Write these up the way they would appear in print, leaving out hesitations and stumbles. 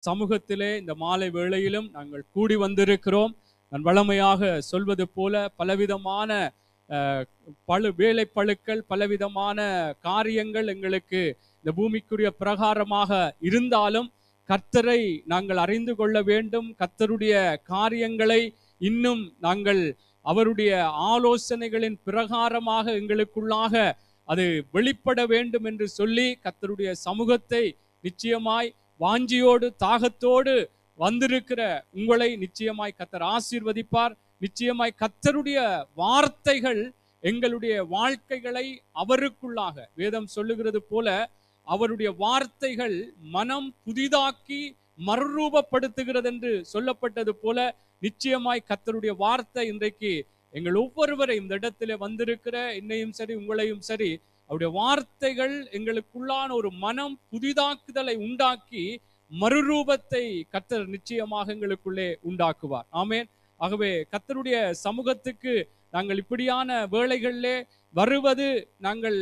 சமூகத்திலே இந்த மாலை வேளையிலும் நாங்கள் கூடி வந்திருக்கிறோம். நான் வழமையாக சொல்வது போல பலவிதமான வேலைப்பளுக்கள், பலவிதமான காரியங்கள் எங்களுக்கு இந்த பூமிக்குரிய பிரகாரமாக இருந்தாலும் கர்த்தரை நாங்கள் அறிந்து கொள்ள வேண்டும். கர்த்தருடைய காரியங்களை இன்னும் நாங்கள் அவருடைய ஆலோசனைகளின் பிரகாரமாக எங்களுக்குள்ளாக அது வெளிப்பட வேண்டும் என்று சொல்லி கர்த்தருடைய சமூகத்தை நிச்சயமாய் வாஞ்சியோடு தாகத்தோடு வந்திருக்கிற உங்களை நிச்சயமாய் கர்த்தர் ஆசீர்வதிப்பார். நிச்சயமாய் கர்த்தருடைய வார்த்தைகள் எங்களுடைய வாழ்க்கைகளை அவருக்குள்ளாக, வேதம் சொல்லுகிறது போல, அவருடைய வார்த்தைகள் மனம் புதிதாக்கி மறுரூபப்படுத்துகிறது என்று சொல்லப்பட்டது போல, நிச்சயமாய் கர்த்தருடைய வார்த்தை இன்றைக்கு எங்கள் ஒவ்வொருவரையும் இந்த இடத்திலே வந்திருக்கிற என்னையும் சரி உங்களையும் சரி அவருடைய வார்த்தைகள் எங்களுக்குள்ளான ஒரு மனம் புதிதாக்குதலை உண்டாக்கி மறுரூபத்தை கர்த்தர் நிச்சயமாக எங்களுக்குள்ளே உண்டாக்குவார். ஆமேன். ஆகவே கர்த்தருடைய சமூகத்துக்கு நாங்கள் இப்படியான வேளைகளிலே வருவது நாங்கள்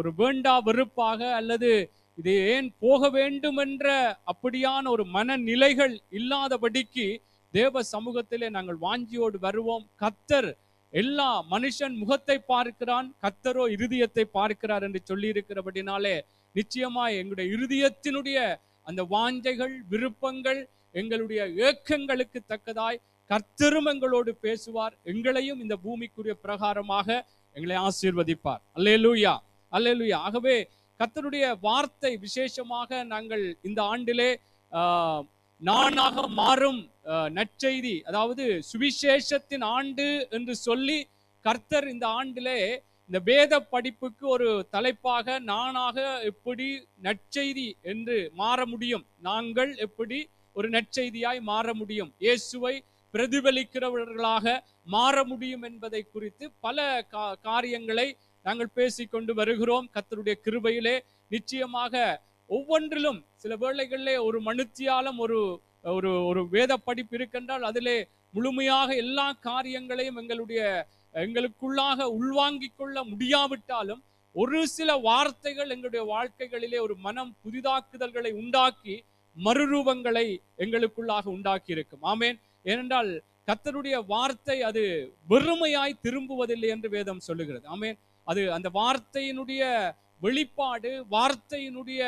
ஒரு வேண்டா வெறுப்பாக அல்லது இது ஏன் போக வேண்டும் என்ற அப்படியான ஒரு மனநிலைகள் இல்லாதபடிக்கு தேவ சமூகத்திலே நாங்கள் வாஞ்சியோடு வருவோம். கர்த்தர் எல்லா மனுஷன் முகத்தை பார்க்கிறான், கர்த்தரோ இருதயத்தை பார்க்கிறார் என்று சொல்லி இருக்கிறபடினாலே நிச்சயமாய் எங்களுடைய இருதயத்தினுடைய அந்த வாஞ்சைகள், விருப்பங்கள், எங்களுடைய ஏக்கங்களுக்கு தக்கதாய் கர்த்தரும் எங்களோடு பேசுவார். எங்களையும் இந்த பூமிக்குரிய பிரகாரமாக எங்களை ஆசீர்வதிப்பார். அல்லேலூயா, அல்லேலூயா. ஆகவே கர்த்தருடைய வார்த்தை விசேஷமாக நாங்கள் இந்த ஆண்டிலே நானாக மாறும் நற்செய்தி, அதாவது சுவிசேஷத்தின் ஆண்டு என்று சொல்லி கர்த்தர் இந்த ஆண்டிலே இந்த வேத படிப்புக்கு ஒரு தலைப்பாக நானாக எப்படி நற்செய்தி என்று மாற முடியும், நாங்கள் எப்படி ஒரு நற்செய்தியாய் மாற முடியும், இயேசுவை பிரதிபலிக்கிறவர்களாக மாற முடியும் என்பதை குறித்து பல காரியங்களை நாங்கள் பேசிக்கொண்டு வருகிறோம். கர்த்தருடைய கிருபையிலே நிச்சயமாக ஒவ்வொன்றிலும் சில வேளைகளிலே ஒரு மனுத்தியாலம் ஒரு ஒரு ஒரு வேத படிப்பு இருக்கின்றால் அதிலே முழுமையாக எல்லா காரியங்களையும் எங்களுக்குள்ளாக உள்வாங்கிக் கொள்ள முடியாவிட்டாலும் ஒரு சில வார்த்தைகள் எங்களுடைய வாழ்க்கைகளிலே ஒரு மனம் புதிதாக்குதல்களை உண்டாக்கி மறுரூபங்களை எங்களுக்குள்ளாக உண்டாக்கி இருக்கும். ஆமேன். ஏனென்றால் கர்த்தருடைய வார்த்தை அது வெறுமையாய் திரும்புவதில்லை என்று வேதம் சொல்லுகிறது. ஆமேன். அது அந்த வார்த்தையினுடைய வெளிப்பாடு, வார்த்தையினுடைய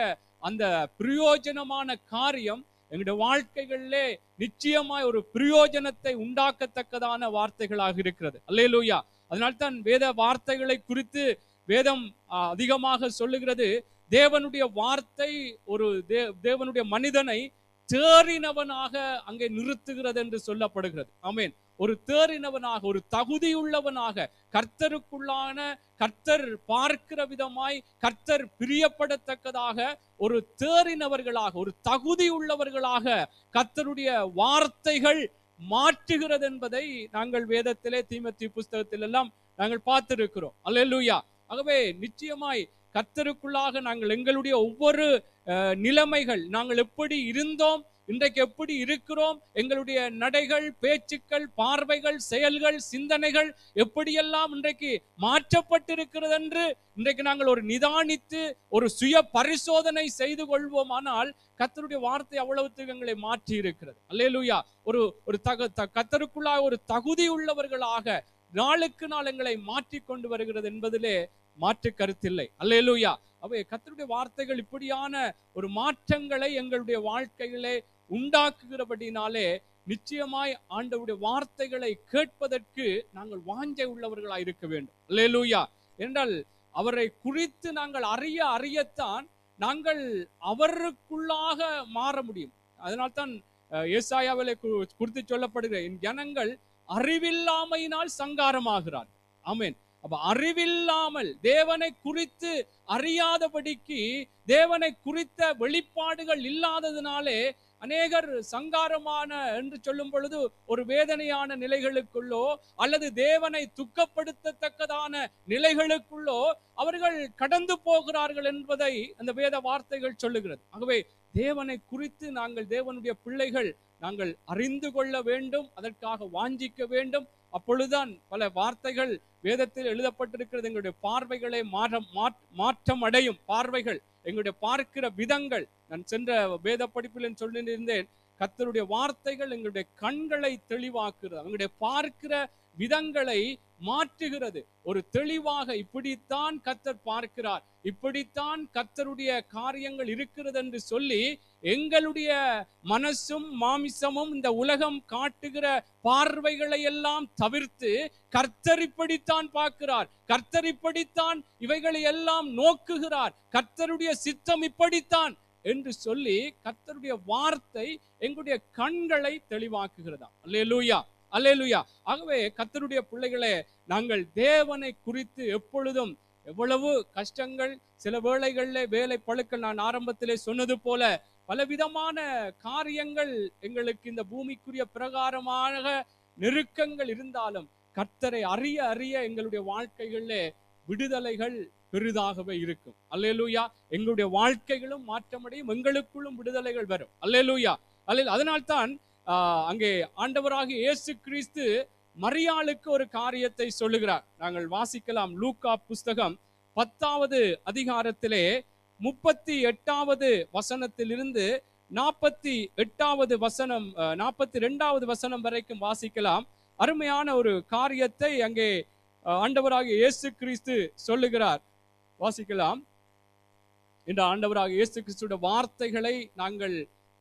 அந்த பிரயோஜனமான காரியம் எங்களுடைய வாழ்க்கைகளிலே நிச்சயமாய் ஒரு பிரயோஜனத்தை உண்டாக்கத்தக்கதான வார்த்தைகளாக இருக்கிறது. அல்லேலூயா. அதனால்தான் வேத வார்த்தைகளை குறித்து வேதம் அதிகமாக சொல்லுகிறது. தேவனுடைய வார்த்தை ஒரு தேவனுடைய மனிதனை தேறினவனாக அங்கே நிறுத்துகிறது என்று சொல்லப்படுகிறது. ஆமேன். ஒரு தேறினவனாக, ஒரு தகுதியுள்ளவனாக, கர்த்தருக்குள்ளான, கர்த்தர் பார்க்கிற விதமாய், கர்த்தர் பிரியப்படத்தக்கதாக ஒரு தேறினவர்களாக, ஒரு தகுதி உள்ளவர்களாக கர்த்தருடைய வார்த்தைகள் மாற்றுகிறது என்பதை நாங்கள் வேதத்திலே தீமோத்தேயு புஸ்தகத்தில் எல்லாம் நாங்கள் பார்த்திருக்கிறோம். அல்லேலூயா. ஆகவே நிச்சயமாய் கர்த்தருக்குள்ளாக நாங்கள் எங்களுடைய ஒவ்வொரு நிலைமைகள், நாங்கள் எப்படி இருந்தோம், இன்றைக்கு எப்படி இருக்கிறோம், எங்களுடைய நடைகள், பேச்சுக்கள், பார்வைகள், செயல்கள், சிந்தனைகள் எப்படியெல்லாம் இன்றைக்கு மாற்றப்பட்டிருக்கிறது என்று இன்றைக்கு நாங்கள் ஒரு நிதானித்து ஒரு சுய பரிசோதனை செய்து கொள்வோமானால் கர்த்தருடைய வார்த்தை அவ்வளவுக்கு எங்களை மாற்றி இருக்கிறது. அல்லேலூயா. கர்த்தருக்குள்ளாக ஒரு தகுதி உள்ளவர்களாக நாளுக்கு நாள் எங்களை மாற்றி கொண்டு வருகிறது என்பதிலே மாற்று கருத்தில்லை. அல்லேலூயா. அவை கர்த்தருடைய வார்த்தைகள் இப்படியான ஒரு மாற்றங்களை எங்களுடைய வாழ்க்கையிலே உண்டாக்குகிறபடினாலே நிச்சயமாய் ஆண்டவருடைய வார்த்தைகளை கேட்பதற்கு நாங்கள் வாஞ்சை உள்ளவர்களாய் இருக்க வேண்டும். அல்லேலூயா. என்றால் அவரை குறித்து நாங்கள் அறியத்தான் நாங்கள் அவருக்குள்ளாக மாற முடியும். அதனால்தான் ஏசாயாவிலே குறித்து சொல்லப்படுகிற என் ஜனங்கள் அறிவில்லாமையினால் சங்காரமாகிறார். ஆமென். அப்ப அறிவில்லாமல், தேவனை குறித்து அறியாதபடிக்கு, தேவனை குறித்த வெளிப்பாடுகள் இல்லாததினாலே அநேகர் சங்காரமான என்று சொல்லும் பொழுது ஒரு வேதனையான நிலைகளுக்குள்ளோ அல்லது தேவனை துக்கப்படுத்தத்தக்கதான நிலைகளுக்குள்ளோ அவர்கள் கடந்து போகிறார்கள் என்பதை அந்த வேத வார்த்தைகள் சொல்லுகிறது. ஆகவே தேவனை குறித்து நாங்கள், தேவனுடைய பிள்ளைகள், நாங்கள் அறிந்து கொள்ள வேண்டும், அதற்காக வாஞ்சிக்க வேண்டும். அப்பொழுதுதான் பல வார்த்தைகள் வேதத்தில் எழுதப்பட்டிருக்கிறது. எங்களுடைய பார்வைகளை மாற்றம் அடையும். பார்வைகள், எங்களுடைய பார்க்கிற விதங்கள். நான் சென்ற வேத படிப்பில் சொல்லியிருந்தேன், கர்த்தருடைய வார்த்தைகள் எங்களுடைய கண்களை தெளிவாக்குறது, அவங்களுடைய பார்க்கிற விதங்களை மாற்றுகிறது. ஒரு தெளிவாக இப்படித்தான் கர்த்தர் பார்க்கிறார், இப்படித்தான் கர்த்தருடைய காரியங்கள் இருக்கிறது என்று சொல்லி எங்களுடைய மனசும் மாமிசமும் இந்த உலகம் காட்டுகிற பார்வைகளை எல்லாம் தவிர்த்து கர்த்தர் இப்படித்தான் பார்க்கிறார், கர்த்தர் இப்படித்தான் இவைகளை எல்லாம் நோக்குகிறார், கர்த்தருடைய சித்தம் இப்படித்தான் என்று சொல்லி கர்த்தருடைய வார்த்தை எங்களுடைய கண்களை தெளிவாக்குகிறதா. அல்லேலூயா, அல்லேலூயா. ஆகவே கர்த்தருடைய பிள்ளைகளே, நாங்கள் தேவனை குறித்து எப்பொழுதும் எவ்வளவு கஷ்டங்கள், சில வேளைகளிலே வேலை பழுக்கள், நான் ஆரம்பத்திலே சொன்னது போல பலவிதமான காரியங்கள் எங்களுக்கு இந்த பூமிக்குரிய பிரகாரமாக நெருக்கங்கள் இருந்தாலும் கர்த்தரை அறிய அறிய எங்களுடைய வாழ்க்கைகளிலே விடுதலைகள் பெரிதாகவே இருக்கும். அல்லேலூயா. எங்களுடைய வாழ்க்கைகளும் மாற்றமடையும், எங்களுக்குள்ளும் விடுதலைகள் வரும். அல்லேலூயா, அல்லேலூயா. அதனால்தான் அங்கே ஆண்டவராகிய இயேசு கிறிஸ்து மரியாளுக்கு ஒரு காரியத்தை சொல்லுகிறார். நாங்கள் வாசிக்கலாம். லூக்கா புஸ்தகம் 10வது அதிகாரத்திலே 38வது வசனத்திலிருந்து 48வது வசனம் 42வது வசனம் வரைக்கும் வாசிக்கலாம். அருமையான ஒரு காரியத்தை அங்கே ஆண்டவராகிய இயேசு கிறிஸ்து சொல்லுகிறார். வாசிக்கலாம். இந்த ஆண்டவராகிய இயேசு கிறிஸ்துடைய வார்த்தைகளை நாங்கள்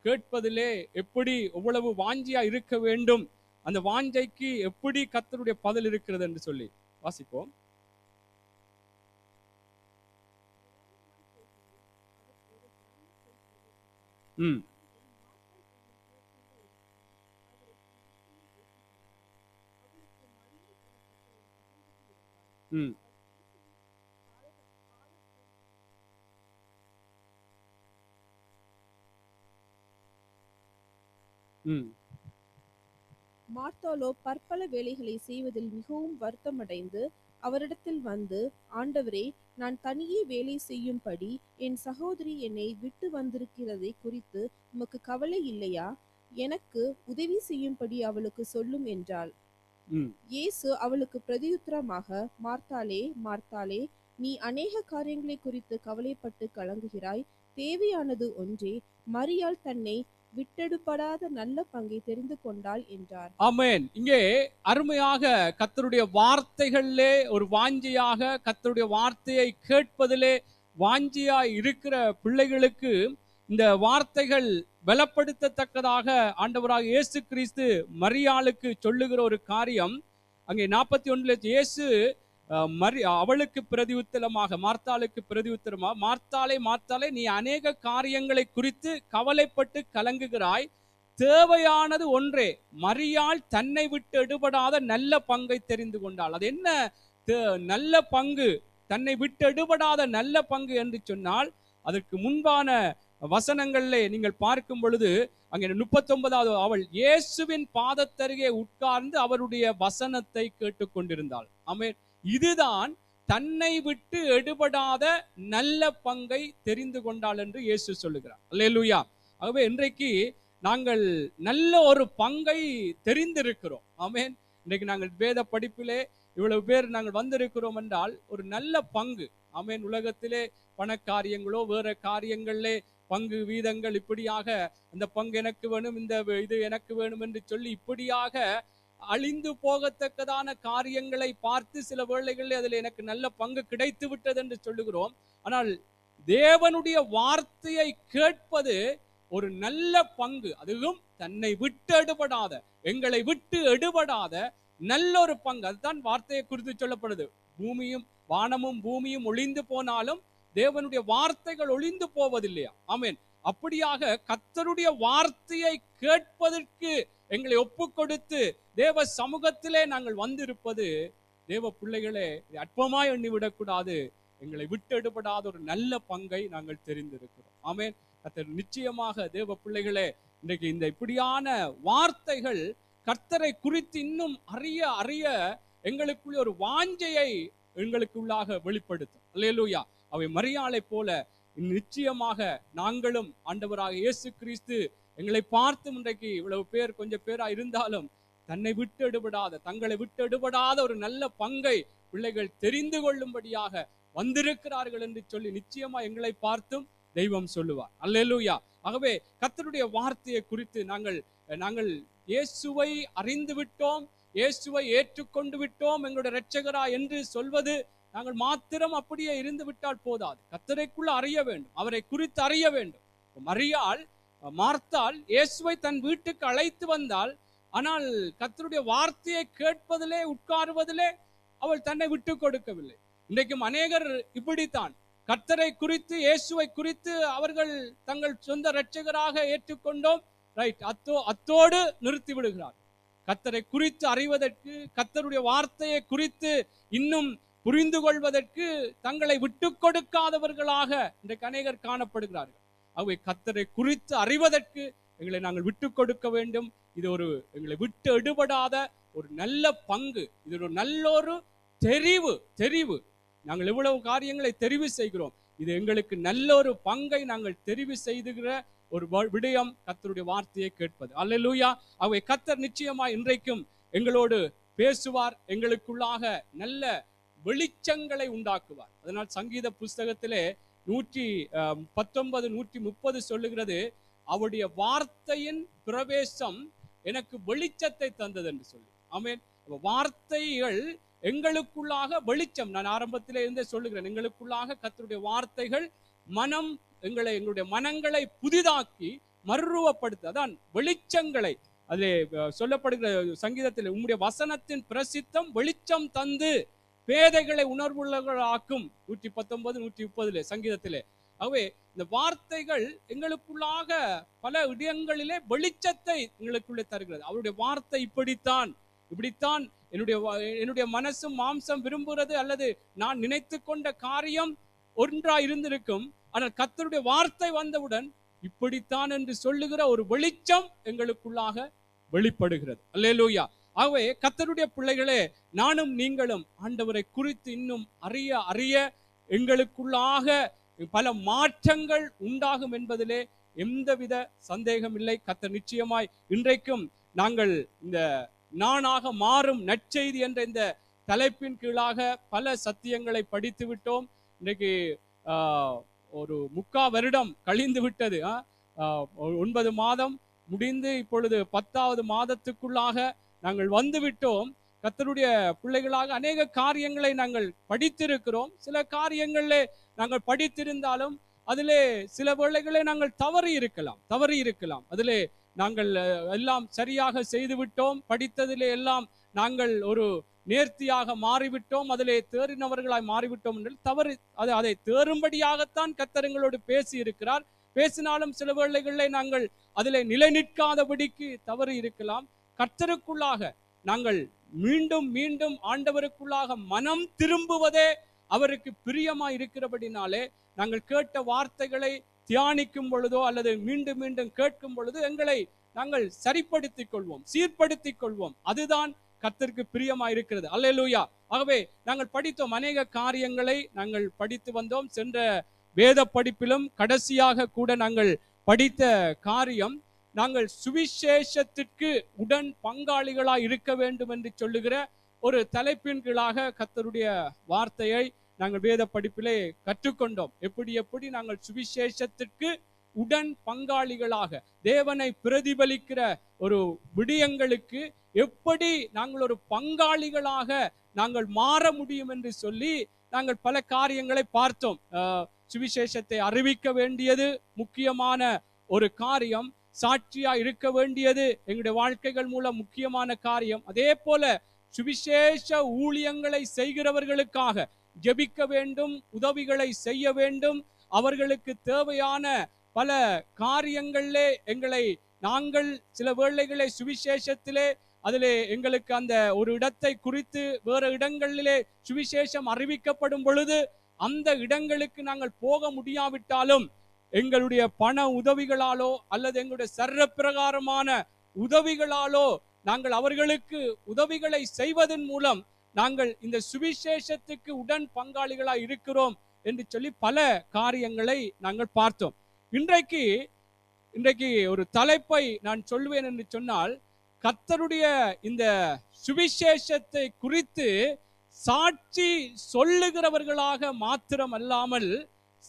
கேட்பதிலே எப்படி எவ்வளவு வாஞ்சியா இருக்க வேண்டும், அந்த வாஞ்சைக்கு எப்படி கர்த்தருடைய பதில் இருக்கிறது என்று சொல்லி வாசிப்போம். ம் ம் ம் மார்த்தாளோ பற்பல வேலைகளை செய்வதில் மிகவும் வருத்தமடைந்து அவரிடத்தில் வந்து, ஆண்டவரே, நான் தனியே வேலை செய்யும்படி என் சகோதரி என்னை விட்டு வந்திருக்கிறதை குறித்து உமக்கு கவலை இல்லையா? எனக்கு உதவி செய்யும்படி அவளுக்கு சொல்லும் என்றாள். இயேசு அவளுக்கு பிரதியுத்தரமாக, மார்த்தாளே, மார்த்தாளே, நீ அநேக காரியங்களை குறித்து கவலைப்பட்டு கலங்குகிறாய், தேவையானது ஒன்றே, மரியாள் தன்னை விட்டெடுபடாத நல்ல பங்கை தெரிந்து கொண்டாள் என்றார். ஆமென். இங்கே அருமையாக கர்த்தருடைய வார்த்தைகளிலே ஒரு வாஞ்சியாக, கர்த்தருடைய வார்த்தையை கேட்பதிலே வாஞ்சியா இருக்கிற பிள்ளைகளுக்கு இந்த வார்த்தைகள் பலப்படுத்தத்தக்கதாக ஆண்டவராக இயேசு கிறிஸ்து மரியாளுக்கு சொல்லுகிற ஒரு காரியம். அங்கே 41 இயேசு அவளுக்கு பிரதியுத்தரமாக, மார்த்தாளுக்கு பிரதியுத்தரமாக, மார்த்தாளே, மார்த்தாளே, நீ அநேக காரியங்களை குறித்து கவலைப்பட்டு கலங்குகிறாய், தேவையானது ஒன்றே, மரியாள் தன்னை விட்டு எடுபடாத நல்ல பங்கை தெரிந்து கொண்டாள். அது என்ன நல்ல பங்கு? தன்னை விட்டு எடுபடாத நல்ல பங்கு என்று சொன்னால், அதற்கு முன்பான வசனங்களிலே நீங்கள் பார்க்கும் பொழுது அங்கே 39வது, அவள் இயேசுவின் பாதத்தருகே உட்கார்ந்து அவருடைய வசனத்தை கேட்டுக்கொண்டிருந்தாள். ஆமென். இதுதான் தன்னை விட்டு எடுபடாத நல்ல பங்கை தெரிந்து கொண்டாள் என்று இயேசு சொல்லுகிறார். அல்லேலூயா. ஆகவே இன்றைக்கு நாங்கள் நல்ல ஒரு பங்கை தெரிந்திருக்கிறோம். ஆமென். இன்றைக்கு நாங்கள் வேத படிப்பிலே இவ்வளவு பேர் நாங்கள் வந்திருக்கிறோம் என்றால் ஒரு நல்ல பங்கு. ஆமென். உலகத்திலே பணக்காரியங்களோ வேற காரியங்களிலே பங்கு வீதங்கள் இப்படியாக அந்த பங்கு எனக்கு வேணும், இந்த இது எனக்கு வேணும் என்று சொல்லி இப்படியாக அழிந்து போகத்தக்கதான காரியங்களை பார்த்து சில வேளைகளில் அதில் எனக்கு நல்ல பங்கு கிடைத்து விட்டது என்று சொல்லுகிறோம். ஆனால் தேவனுடைய வார்த்தையை கேட்பது ஒரு நல்ல பங்கு. அதுவும் தன்னை விட்டு எடுபடாத, எங்களை விட்டு எடுபடாத நல்ல ஒரு பங்கு. அதுதான் வார்த்தையை குறித்து சொல்லப்படுது. பூமியும் வானமும் பூமியும் ஒளிந்து போனாலும் தேவனுடைய வார்த்தைகள் ஒளிந்து போவதில்லையா? ஆமென். அப்படியாக கர்த்தருடைய வார்த்தையை கேட்பதற்கு எங்களை ஒப்பு கொடுத்து தேவ சமூகத்திலே நாங்கள் வந்திருப்பது, தேவ பிள்ளைகளே, அற்பமாய் எண்ணிவிடக்கூடாது. எங்களை விட்டெடுபடாத ஒரு நல்ல பங்கை நாங்கள் தெரிந்திருக்கிறோம். ஆமென். கர்த்தர் நிச்சயமாக தேவ பிள்ளைகளே, இன்றைக்கு இந்த இப்படியான வார்த்தைகள் கர்த்தரை குறித்து இன்னும் அறிய அறிய எங்களுக்குள்ள ஒரு வாஞ்சையை எங்களுக்குள்ளாக வெளிப்படுத்தும். அல்லேலூயா. அவை மரியாளை போல நிச்சயமாக நாங்களும் ஆண்டவராக இயேசு கிறிஸ்து எங்களை பார்த்து இன்றைக்கு இவ்வளவு பேர் கொஞ்சம் பேரா இருந்தாலும் தன்னை விட்டு எடுபடாத, தங்களை விட்டு எடுபடாத ஒரு நல்ல பங்கை பிள்ளைகள் தெரிந்து கொள்ளும்படியாக வந்திருக்கிறார்கள் என்று சொல்லி நிச்சயமா எங்களை பார்த்தும் தெய்வம் சொல்லுவார். அல்லேலூயா. ஆகவே கர்த்தருடைய வார்த்தையை குறித்து நாங்கள் இயேசுவை அறிந்து விட்டோம், இயேசுவை ஏற்றுக்கொண்டு விட்டோம் எங்களுடைய இரட்சகரா என்று சொல்வது நாங்கள் மாத்திரம் அப்படியே இருந்து விட்டால் போதாது. கர்த்தரைக்குள்ள அறிய வேண்டும், அவரை குறித்து அறிய வேண்டும். மார்த்தாள் இயேசுவை தன் வீட்டுக்கு அழைத்து வந்தால், ஆனால் கர்த்தருடைய வார்த்தையை கேட்பதிலே உட்காருவதிலே அவள் தன்னை விட்டு கொடுக்கவில்லை. இன்றைக்கும் அநேகர் இப்படித்தான் கர்த்தரை குறித்து இயேசுவை குறித்து அவர்கள் தங்கள் சொந்த இரட்சகராக ஏற்றுக்கொண்டோம், ரைட், அத்தோடு நிறுத்தி விடுகிறார். கர்த்தரை குறித்து அறிவதற்கு, கர்த்தருடைய வார்த்தையை குறித்து இன்னும் புரிந்து கொள்வதற்கு தங்களை விட்டு கொடுக்காதவர்களாக இன்றைக்கு அநேகர் காணப்படுகிறார்கள். ஆகவே கர்த்தரை குறித்து அறிவதற்கு எங்களை நாங்கள் விட்டு கொடுக்க வேண்டும். இது எங்களை விட்டு எடுபடாத ஒரு நல்ல பங்கு, இது ஒரு நல்ல ஒரு தெரிவு. நாங்கள் எவ்வளவு காரியங்களை தெரிவு செய்கிறோம், இது எங்களுக்கு நல்ல ஒரு பங்கை நாங்கள் தெரிவு செய்துகிற ஒரு விடயம் கர்த்தருடைய வார்த்தையை கேட்பது. அல்லேலூயா. ஆகவே கர்த்தர் நிச்சயமாய் இன்றைக்கும் எங்களோடு பேசுவார், எங்களுக்குள்ளாக நல்ல வெளிச்சங்களை உண்டாக்குவார். அதனால் சங்கீத புஸ்தகத்திலே 119, 130 சொல்லுகிறது, அவருடைய வார்த்தையின் பிரவேசம் எனக்கு வெளிச்சத்தை தந்தது என்று சொல்லி. ஆமென். வார்த்தைகள் எங்களுக்குள்ளாக வெளிச்சம். நான் ஆரம்பத்திலே இருந்தே சொல்லுகிறேன், எங்களுக்குள்ளாக கர்த்தருடைய வார்த்தைகள் எங்களுடைய மனங்களை புதிதாக்கி மறுரூபப்படுத்த, அதான் வெளிச்சங்களை. அதிலே சொல்லப்படுகிற சங்கீதத்தில், உம்முடைய வசனத்தின் பிரசித்தம் வெளிச்சம் தந்து பேதைகளை உணர்வுள்ளவர்களாக்கும். 119, 130 சங்கீதத்திலே. ஆகவே இந்த வார்த்தைகள் எங்களுக்குள்ளாக பல இடங்களிலே வெளிச்சத்தை எங்களுக்குள்ளே தருகிறது. அவருடைய வார்த்தை இப்படித்தான் என்னுடைய மனசும் மாம்சம் விரும்புகிறது, அல்லது நான் நினைத்து கொண்ட காரியம் ஒன்றா இருந்திருக்கும், ஆனால் கர்த்தருடைய வார்த்தை வந்தவுடன் இப்படித்தான் என்று சொல்லுகிற ஒரு வெளிச்சம் எங்களுக்குள்ளாக வெளிப்படுகிறது. அல்லேலூயா. ஆகவே கர்த்தருடைய பிள்ளைகளே, நானும் நீங்களும் ஆண்டவரை குறித்து இன்னும் அறிய எங்களுக்குள்ளாக பல மாற்றங்கள் உண்டாகும் என்பதிலே எந்தவித சந்தேகம் இல்லை. கர்த்தர் நிச்சயமாய் இன்றைக்கும் நாங்கள் இந்த நானாக மாறும் நற்செய்தி என்ற இந்த தலைப்பின் கீழாக பல சத்தியங்களை படித்து விட்டோம். இன்றைக்கு ஒரு 3/4 வருடம் கழிந்து விட்டது. 9 மாதம் முடிந்து இப்பொழுது 10வது மாதத்துக்குள்ளாக நாங்கள் வந்து விட்டோம். கர்த்தருடைய பிள்ளைகளாக அநேக காரியங்களை நாங்கள் படித்திருக்கிறோம். சில காரியங்களிலே நாங்கள் படித்திருந்தாலும் அதிலே சில வேளைகளே நாங்கள் தவறி இருக்கலாம். அதிலே நாங்கள் எல்லாம் சரியாக செய்து விட்டோம், படித்ததிலே எல்லாம் நாங்கள் ஒரு நேர்த்தியாக மாறிவிட்டோம், அதிலே தேறினவர்களாய் மாறிவிட்டோம் என்று அதை தேறும்படியாகத்தான் கர்த்தர் எங்களோடு பேசி இருக்கிறார். பேசினாலும் சில வேளைகளிலே நாங்கள் அதிலே நிலை நிற்காதபடிக்கு தவறி இருக்கலாம். கர்த்தருக்குள்ளாக நாங்கள் மீண்டும் ஆண்டவருக்குள்ளாக மனம் திரும்புவதே அவருக்கு பிரியமாய் இருக்கிறபடினாலே, நாங்கள் கேட்ட வார்த்தைகளை தியானிக்கும் பொழுதோ அல்லது மீண்டும் கேட்கும் பொழுது எங்களை நாங்கள் சரிப்படுத்திக் கொள்வோம், சீர்படுத்திக் கொள்வோம். அதுதான் கர்த்தருக்கு பிரியமாய் இருக்கிறது. அல்லேலூயா. ஆகவே நாங்கள் படித்தோம், அநேக காரியங்களை நாங்கள் படித்து வந்தோம். சென்ற வேத படிப்பிலும் கடைசியாக கூட நாங்கள் படித்த காரியம், நாங்கள் சுவிசேஷத்திற்கு உடன் பங்காளிகளாய் இருக்க வேண்டும் என்று சொல்லுகிற ஒரு தலைப்பின் கீழாக கர்த்தருடைய வார்த்தையை நாங்கள் வேத படிப்பிலே கற்றுக்கொண்டோம். எப்படி நாங்கள் சுவிசேஷத்திற்கு உடன் பங்காளிகளாக தேவனை பிரதிபலிக்கிற ஒரு விடயங்களுக்கு எப்படி நாங்கள் ஒரு பங்காளிகளாக நாங்கள் மாற முடியும் என்று சொல்லி நாங்கள் பல காரியங்களை பார்த்தோம். சுவிசேஷத்தை அறிவிக்க வேண்டியது முக்கியமான ஒரு காரியம், சாட்சியா இருக்க வேண்டியது எங்களுடைய வாழ்க்கைகள் மூலம் முக்கியமான காரியம். அதே போல சுவிசேஷ ஊழியங்களை செய்கிறவர்களுக்காக ஜெபிக்க வேண்டும், உதவிகளை செய்ய வேண்டும். அவர்களுக்கு தேவையான பல காரியங்களிலே நாங்கள் சில வேளைகளை சுவிசேஷத்திலே அதிலே எங்களுக்கு அந்த ஒரு இடத்தை குறித்து வேறு இடங்களிலே சுவிசேஷம் அறிவிக்கப்படும் பொழுது அந்த இடங்களுக்கு நாங்கள் போக முடியாவிட்டாலும் எங்களுடைய பண உதவிகளாலோ அல்லது எங்களுடைய சர்வ பிரகாரமான உதவிகளாலோ நாங்கள் அவர்களுக்கு உதவிகளை செய்வதன் மூலம் நாங்கள் இந்த சுவிசேஷத்துக்கு உடன் பங்காளிகளாய் இருக்கிறோம் என்று சொல்லி பல காரியங்களை நாங்கள் பார்த்தோம். இன்றைக்கு ஒரு தலைப்பை நான் சொல்வேன் என்று சொன்னால், கர்த்தருடைய இந்த சுவிசேஷத்தை குறித்து சாட்சி சொல்லுகிறவர்களாக மாத்திரம் அல்லாமல்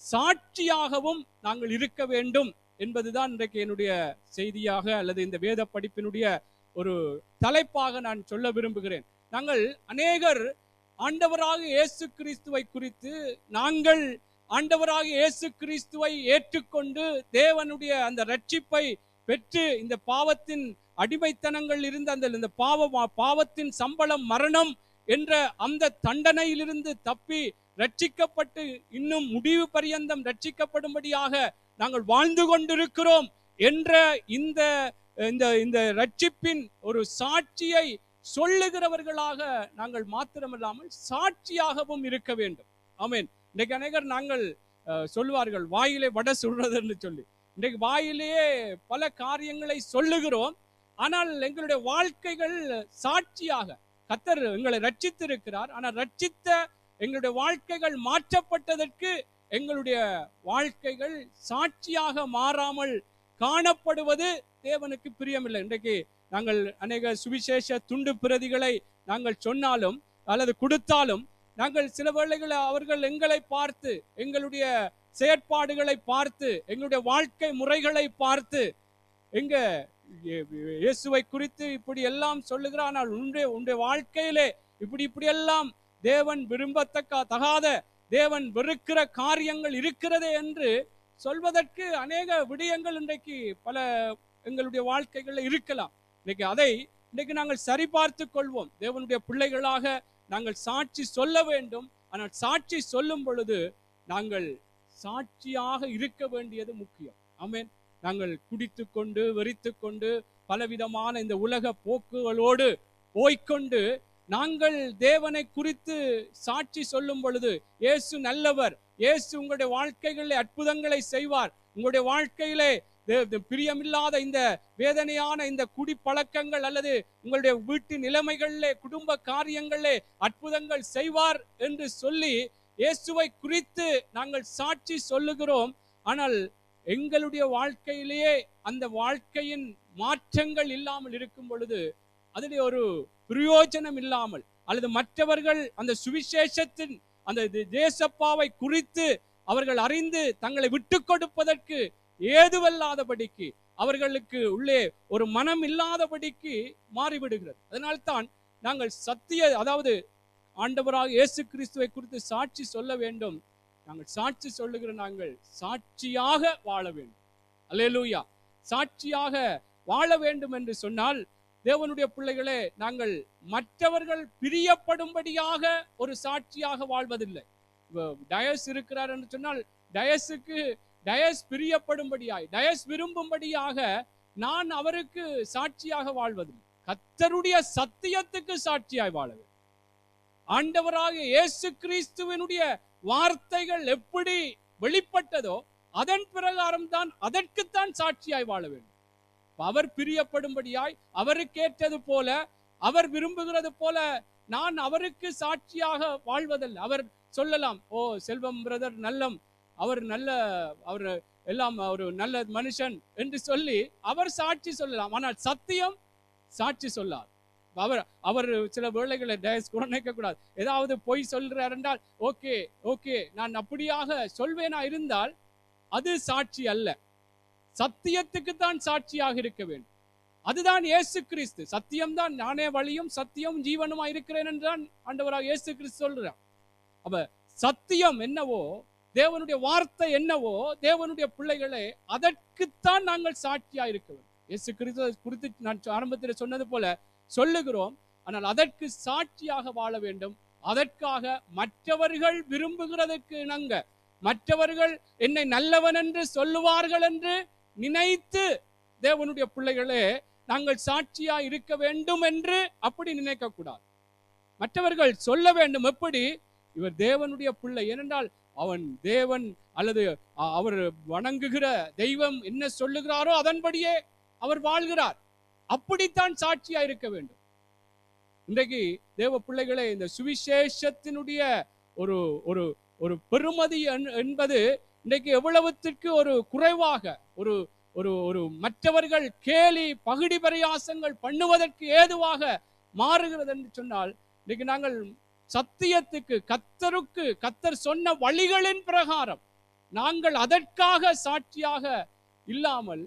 சாட்சியாகவும் நாங்கள் இருக்க வேண்டும் என்பதுதான் இன்றைக்கு என்னுடைய செய்தியாக அல்லது இந்த வேத படிப்பினுடைய ஒரு தலைப்பாக நான் சொல்ல விரும்புகிறேன். நாங்கள் அநேகர் ஆண்டவராக இயேசு கிறிஸ்துவை குறித்து, நாங்கள் ஆண்டவராக இயேசு கிறிஸ்துவை ஏற்றுக்கொண்டு தேவனுடைய அந்த ரட்சிப்பை பெற்று இந்த பாவத்தின் அடிமைத்தனங்கள் இருந்த அந்த பாவத்தின் சம்பளம் மரணம் என்ற அந்த தண்டனையிலிருந்து தப்பி ரட்சிக்கப்பட்டு இன்னும் முடிவு பரியந்தம் ரட்சிக்கப்படும்படியாக நாங்கள் வாழ்ந்து கொண்டிருக்கிறோம் என்ற இந்த இந்த இந்த ரட்சிப்பின் ஒரு சாட்சியை சொல்லுகிறவர்களாக நாங்கள் மாத்திரமல்லாமல் சாட்சியாகவும் இருக்க வேண்டும். ஆமென். இன்றைக்கு அநேகர் நாங்கள் சொல்வார்கள் வாயிலே வடை சுடுறதுன்னு சொல்லி. இன்றைக்கு வாயிலேயே பல காரியங்களை சொல்லுகிறோம், ஆனால் எங்களுடைய வாழ்க்கைகள் சாட்சியாக கர்த்தர் எங்களை ரட்சித்திருக்கிறார். ஆனால் ரட்சித்த எங்களுடைய வாழ்க்கைகள் மாற்றப்பட்டதற்கு எங்களுடைய வாழ்க்கைகள் சாட்சியாக மாறாமல் காணப்படுவது தேவனுக்கு பிரியமில்லை. இன்றைக்கு நாங்கள் அநேக சுவிசேஷ துண்டு பிரதிகளை நாங்கள் சொன்னாலும் அல்லது கொடுத்தாலும் நாங்கள் சில வேளைகளை அவர்கள் எங்களை பார்த்து, எங்களுடைய செயற்பாடுகளை பார்த்து, எங்களுடைய வாழ்க்கை முறைகளை பார்த்து, எங்க இயேசுவை குறித்து இப்படி எல்லாம் சொல்லுகிறார், ஆனால் உன்னுடைய வாழ்க்கையிலே இப்படி எல்லாம் தேவன் தகாத தேவன் வெறுக்கிற காரியங்கள் இருக்கிறதே என்று சொல்வதற்கு அநேக விடயங்கள் இன்றைக்கு பல எங்களுடைய வாழ்க்கைகளில் இருக்கலாம். இன்றைக்கு நாங்கள் சரிபார்த்து கொள்வோம். தேவனுடைய பிள்ளைகளாக நாங்கள் சாட்சி சொல்ல வேண்டும். ஆனால் சாட்சி சொல்லும் பொழுது நாங்கள் சாட்சியாக இருக்க வேண்டியது முக்கியம். ஆமென். நாங்கள் குடித்து கொண்டு வெறித்து கொண்டு பலவிதமான இந்த உலக போக்குகளோடு போய்கொண்டு நாங்கள் தேவனை குறித்து சாட்சி சொல்லும் பொழுது, இயேசு நல்லவர், இயேசு உங்களுடைய வாழ்க்கைகளில் அற்புதங்களை செய்வார், உங்களுடைய வாழ்க்கையிலே பிரியமில்லாத இந்த வேதனையான இந்த குடிப்பழக்கங்கள் அல்லது உங்களுடைய வீட்டு நிலைமைகளிலே குடும்ப காரியங்களிலே அற்புதங்கள் செய்வார் என்று சொல்லி இயேசுவை குறித்து நாங்கள் சாட்சி சொல்லுகிறோம். ஆனால் எங்களுடைய வாழ்க்கையிலேயே அந்த வாழ்க்கையின் மாற்றங்கள் இல்லாமல் இருக்கும் பொழுது அதிலே ஒரு பிரயோஜனம் இல்லாமல், அல்லது மற்றவர்கள் அந்த சுவிசேஷத்தின் அந்த தேசப்பாவை குறித்து அவர்கள் அறிந்து தங்களை விட்டு கொடுப்பதற்கு ஏதுவல்லாதபடிக்கு, அவர்களுக்கு உள்ளே ஒரு மனம் இல்லாதபடிக்கு மாறிவிடுகிறது. அதனால்தான் நாங்கள் அதாவது ஆண்டவராக இயேசு கிறிஸ்துவை குறித்து சாட்சி சொல்ல வேண்டும். நாங்கள் சாட்சி சொல்லுகிற நாங்கள் சாட்சியாக வாழ வேண்டும். அல்லேலூயா. சாட்சியாக வாழ வேண்டும் என்று சொன்னால், தேவனுடைய பிள்ளைகளே, நாங்கள் மற்றவர்கள் பிரியப்படும்படியாக ஒரு சாட்சியாக வாழ்வதில்லை. டயஸ் இருக்கிறார் என்று சொன்னால் டயஸ் பிரியப்படும்படியாய், டயஸ் விரும்பும்படியாக நான் அவருக்கு சாட்சியாக வாழ்வதில்லை. கர்த்தருடைய சத்தியத்துக்கு சாட்சியாய் வாழ வேண்டும். ஆண்டவராக இயேசு கிறிஸ்துவினுடைய வார்த்தைகள் எப்படி வெளிப்பட்டதோ அதன் பிரகாரம் தான், அதற்குத்தான் சாட்சியாய் வாழ வேண்டும். அவர் பிரியப்படும்படியாய், அவருக்கேற்றது போல, அவர் விரும்புகிறது போல நான் அவருக்கு சாட்சியாக வாழ்வதல்ல. அவர் சொல்லலாம், ஓ செல்வம் பிரதர் அவர் எல்லாம் ஒரு நல்ல மனுஷன் என்று சொல்லி அவர் சாட்சி சொல்லலாம். ஆனால் சத்தியம் சாட்சி சொல்லார். அவர் சில வேளைகளை டயஸ் கூட நினைக்க கூடாது. ஏதாவது பொய் சொல்றார் என்றால் ஓகே நான் அப்படியாக சொல்வேனா இருந்தால் அது சாட்சி அல்ல. சத்தியத்துக்கு தான் சாட்சியாக இருக்க வேண்டும். அதுதான் இயேசு கிறிஸ்து. சத்தியம்தான், நானே வழியும் சத்தியம் ஜீவனுமா இருக்கிறேன் என்றுதான் ஆண்டவராக இயேசு கிறிஸ்து சொல்றார். அப்ப சத்தியம் என்னவோ, தேவனுடைய வார்த்தை என்னவோ, தேவனுடைய பிள்ளைகளே, அதற்குத்தான் நாங்கள் சாட்சியா இருக்க வேண்டும். இயேசு கிறிஸ்துவை குறித்து நான் ஆரம்பத்தில் சொன்னது போல சொல்லுகிறோம், ஆனால் அதற்கு சாட்சியாக வாழ வேண்டும். அதற்காக மற்றவர்கள் விரும்புகிறதற்கு இணங்க, மற்றவர்கள் என்னை நல்லவன் என்று சொல்லுவார்கள் என்று நினைத்து தேவனுடைய பிள்ளைகளே நாங்கள் சாட்சியா இருக்க வேண்டும் என்று அப்படி நினைக்க கூடாது. மற்றவர்கள் சொல்ல வேண்டும், எப்படி இவர் தேவனுடைய பிள்ளை, ஏனென்றால் அவன் தேவன் அல்லது அவர் வணங்குகிற தெய்வம் என்ன சொல்லுகிறாரோ அதன்படியே அவர் வாழ்கிறார், அப்படித்தான் சாட்சியா இருக்க வேண்டும். இன்றைக்கு தேவ பிள்ளைகளே, இந்த சுவிசேஷத்தினுடைய ஒரு ஒரு ஒரு பெருமதி என்பது இன்றைக்கு எவ்வளவுத்திற்கு ஒரு குறைவாக, ஒரு ஒரு ஒரு மற்றவர்கள் கேலி பகுடி பரியாசங்கள் பண்ணுவதற்கு ஏதுவாக மாறுகிறது என்று சொன்னால், இன்னைக்கு நாங்கள் சத்தியத்துக்கு கர்த்தர் சொன்ன வழிகளின் பிரகாரம் நாங்கள் அதற்காக சாட்சியாக இல்லாமல்,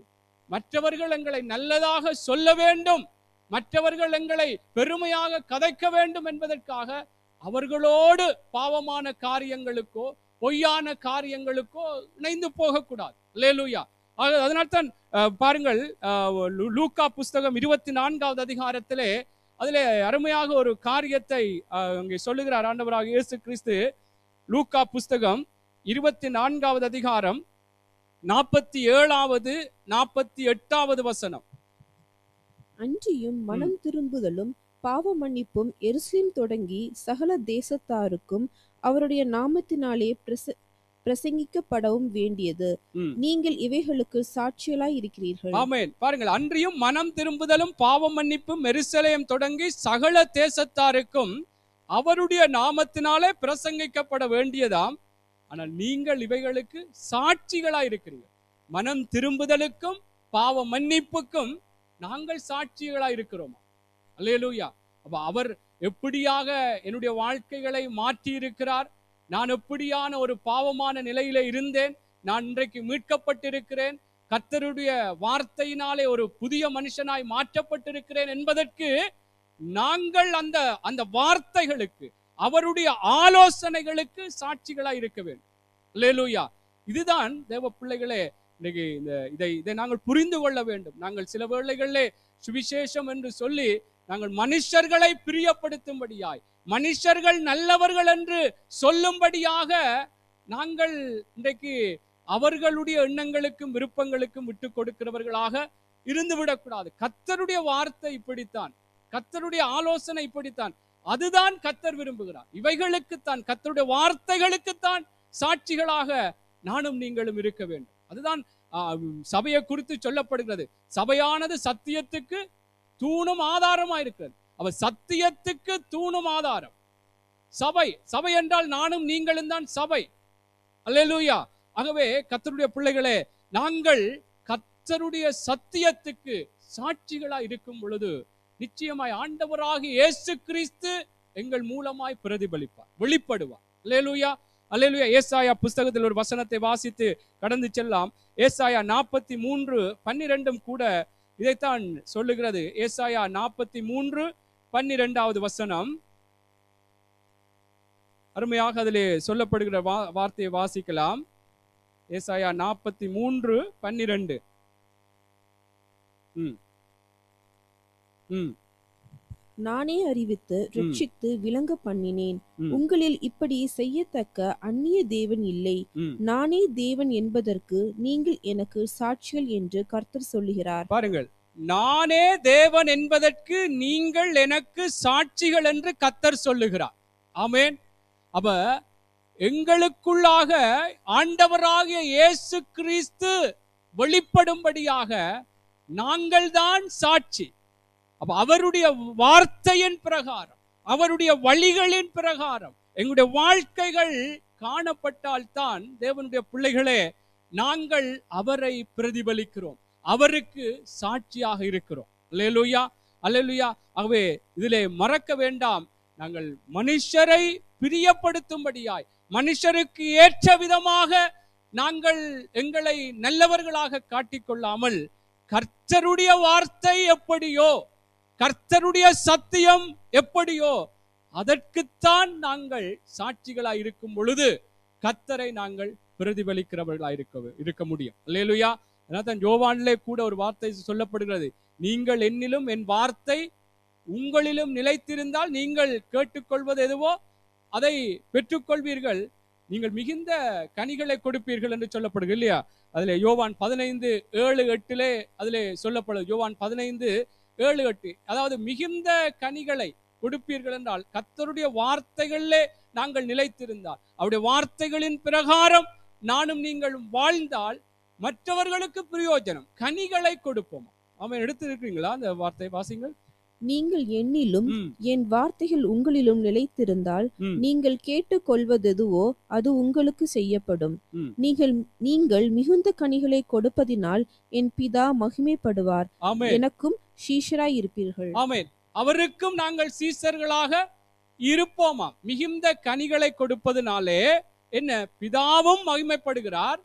மற்றவர்கள் எங்களை நல்லதாக சொல்ல வேண்டும், மற்றவர்கள் எங்களை பெருமையாக கதைக்க வேண்டும் என்பதற்காக அவர்களோடு பாவமான காரியங்களுக்கோ பொய்யான காரியங்களுக்கோ இணைந்து போகக்கூடாது. அல்லேலூயா. அதனால்தான் பாருங்கள், லூக்கா புஸ்தகம் 24வது அதிகாரத்திலே அதிலே அருமையாக ஒரு காரியத்தை அங்கே சொல்லுகிறார் ஆண்டவராக இயேசு கிறிஸ்து. லூக்கா புஸ்தகம் 24வது அதிகாரம் 47வது 48வது வசனம். அன்றியும் மனம் திரும்புதலும் பாவ மன்னிப்பும் எருசலேம் தொடங்கி சகல தேசத்தாருக்கும் அவருடைய நாமத்தினாலே பிரசங்கிக்கப்படவும் வேண்டியது. நீங்கள் இவைகளுக்கு சாட்சிகளாய் இருக்கிறீர்கள். ஆமென். பாருங்கள், அன்றியும் மனம் திரும்புதலும் பாவ மன்னிப்பும் எருசலேம் தொடங்கி சகல தேசத்தாருக்கும் அவருடைய நாமத்தினாலே பிரசங்கிக்கப்பட வேண்டியதாம். ஆனால் நீங்கள் இவைகளுக்கு சாட்சிகளாய் இருக்கிறீர்கள். மனம் திரும்புதலுக்கும் பாவ மன்னிப்புக்கும் நாங்கள் சாட்சிகளாய் இருக்கிறோம். அல்லேலூயா. அப்ப அவர் எப்படியாக என்னுடைய வாழ்க்கைகளை மாற்றி இருக்கிறார், நான் எப்படியான ஒரு பாவமான நிலையில இருந்தேன், நான் இன்றைக்கு மீட்கப்பட்டிருக்கிறேன், கர்த்தருடைய வார்த்தையினாலே ஒரு புதிய மனுஷனாய் மாற்றப்பட்டிருக்கிறேன் என்பதற்கு நாங்கள் அந்த வார்த்தைகளுக்கு, அவருடைய ஆலோசனைகளுக்கு சாட்சிகளாய் இருக்க வேண்டும். அல்லேலூயா. இதுதான் தேவ பிள்ளைகளே, இன்னைக்கு இதை நாங்கள் புரிந்து கொள்ள வேண்டும். நாங்கள் சில வேளைகளிலே சுவிசேஷம் என்று சொல்லி நாங்கள் மனுஷர்களை பிரியப்படுத்தும்படியாய், மனுஷர்கள் நல்லவர்கள் என்று சொல்லும்படியாக நாங்கள் இன்றைக்கு அவர்களுடைய எண்ணங்களுக்கும் விருப்பங்களுக்கும் விட்டு கொடுக்கிறவர்களாக இருந்து விடக்கூடாது. கர்த்தருடைய வார்த்தை இப்படித்தான், கர்த்தருடைய ஆலோசனை இப்படித்தான், அதுதான் கர்த்தர் விரும்புகிறார். இவைகளுக்குத்தான், கர்த்தருடைய வார்த்தைகளுக்குத்தான் சாட்சிகளாக நானும் நீங்களும் இருக்க வேண்டும். அதுதான் சபையை குறித்து சொல்லப்படுகிறது. சபையானது சத்தியத்துக்கு தூணும் ஆதாரமா இருக்கிறது. அவ சத்தியத்துக்கு தூணும் ஆதாரம் சபை என்றால் நானும் நீங்களும் தான் சபை. அல்லேலூயா. ஆகவே கர்த்தருடைய பிள்ளைகளே, நாங்கள் கர்த்தருடைய சத்தியத்துக்கு சாட்சிகளா இருக்கும் பொழுது நிச்சயமாய் ஆண்டவராகிய இயேசு கிறிஸ்து எங்கள் மூலமாய் பிரதிபலிப்பார், வெளிப்படுவார். அல்லேலூயா, அல்லேலூயா. ஏசாயா புஸ்தகத்தில் ஒரு வசனத்தை வாசித்து கடந்து செல்லாம். ஏசாயா 43:12 கூட இதைத்தான் சொல்லுகிறது. ஏசாயா 43:12வது வசனம் அருமையாக அதிலே சொல்லப்படுகிற வார்த்தையை வாசிக்கலாம். ஏசாயா 43:12. நானே அறிவித்து ரட்சித்து விளங்க பண்ணினேன். உங்களில் இப்படி செய்யத்தக்க அந்நிய தேவன் இல்லை. நானே தேவன் என்பதற்கு நீங்கள் எனக்கு சாட்சிகள் என்று கர்த்தர் சொல்லுகிறார். பாருங்கள், நானே தேவன் என்பதற்கு நீங்கள் எனக்கு சாட்சிகள் என்று கர்த்தர் சொல்லுகிறார். ஆமென். அப்ப எங்களுக்குள்ளாக ஆண்டவராகிய இயேசு கிறிஸ்து வெளிப்படும்படியாக நாங்கள் தான் சாட்சி. அப்ப அவருடைய வார்த்தையின் பிரகாரம், அவருடைய வழிகளின் பிரகாரம் எங்களுடைய வாழ்க்கைகள் காணப்பட்டால் தான் தேவனுடைய பிள்ளைகளே நாங்கள் அவரை பிரதிபலிக்கிறோம், அவருக்கு சாட்சியாக இருக்கிறோம். அல்லேலூயா, அல்லேலூயா. ஆகவே இதிலே மறக்க வேண்டாம், நாங்கள் மனுஷரை பிரியப்படுத்தும்படியாய், மனுஷருக்கு ஏற்ற விதமாக நாங்கள் எங்களை நல்லவர்களாக காட்டிக்கொள்ளாமல், கர்த்தருடைய வார்த்தை எப்படியோ, கர்த்தருடைய சத்தியம் எப்படியோ அதற்குத்தான் நாங்கள் சாட்சிகளாய் இருக்கும் பொழுது கர்த்தரை நாங்கள் பிரதிபலிக்கிறவர்களாய் இருக்க முடியும். அல்லேலூயா. அதனால்தான் யோவானிலே கூட ஒரு வார்த்தை சொல்லப்படுகிறது, நீங்கள் என்னிலும் என் வார்த்தை உங்களிலும் நிலைத்திருந்தால் நீங்கள் கேட்டுக்கொள்வது எதுவோ அதை பெற்றுக்கொள்வீர்கள், நீங்கள் மிகுந்த கனிகளை கொடுப்பீர்கள் என்று சொல்லப்படுகிறது இல்லையா? அதிலே யோவான் 15:7-8 அதிலே சொல்லப்படுது. யோவான் 15:7-8, அதாவது மிகுந்த கனிகளை கொடுப்பீர்கள் என்றால் கர்த்தருடைய வார்த்தைகளிலே நாங்கள் நிலைத்திருந்தால், அவருடைய வார்த்தைகளின் பிரகாரம் நானும் நீங்களும் வாழ்ந்தால் மற்றவர்களுக்கு பிரயோஜனம், கனிகளை கொடுப்போம். அவன் எடுத்து இருக்கிறீங்களா? அந்த வார்த்தை வாசிங்கள். நீங்கள் என்னிலும் ம், என் வார்த்தைகள் உங்களிலும் நிலைத்திருந்தால் ம், நீங்கள் கேட்டுக்கொள்வதெதுவோ அது உங்களுக்கு செய்யப்படும். ம். நீங்கள் நீங்கள் மிகுந்த கனிகளை கொடுப்பதினால் என் பிதா மகிமைப்படுவார். ஆமென், எனக்கும் சீஷராய் இருப்பீர்கள். ஆமென். அவருக்கும் நாங்கள் சீசர்களாக இருப்போமாம். மிகுந்த கனிகளை கொடுப்பதனாலே என்ன, பிதாவும் மகிமைப்படுகிறார்,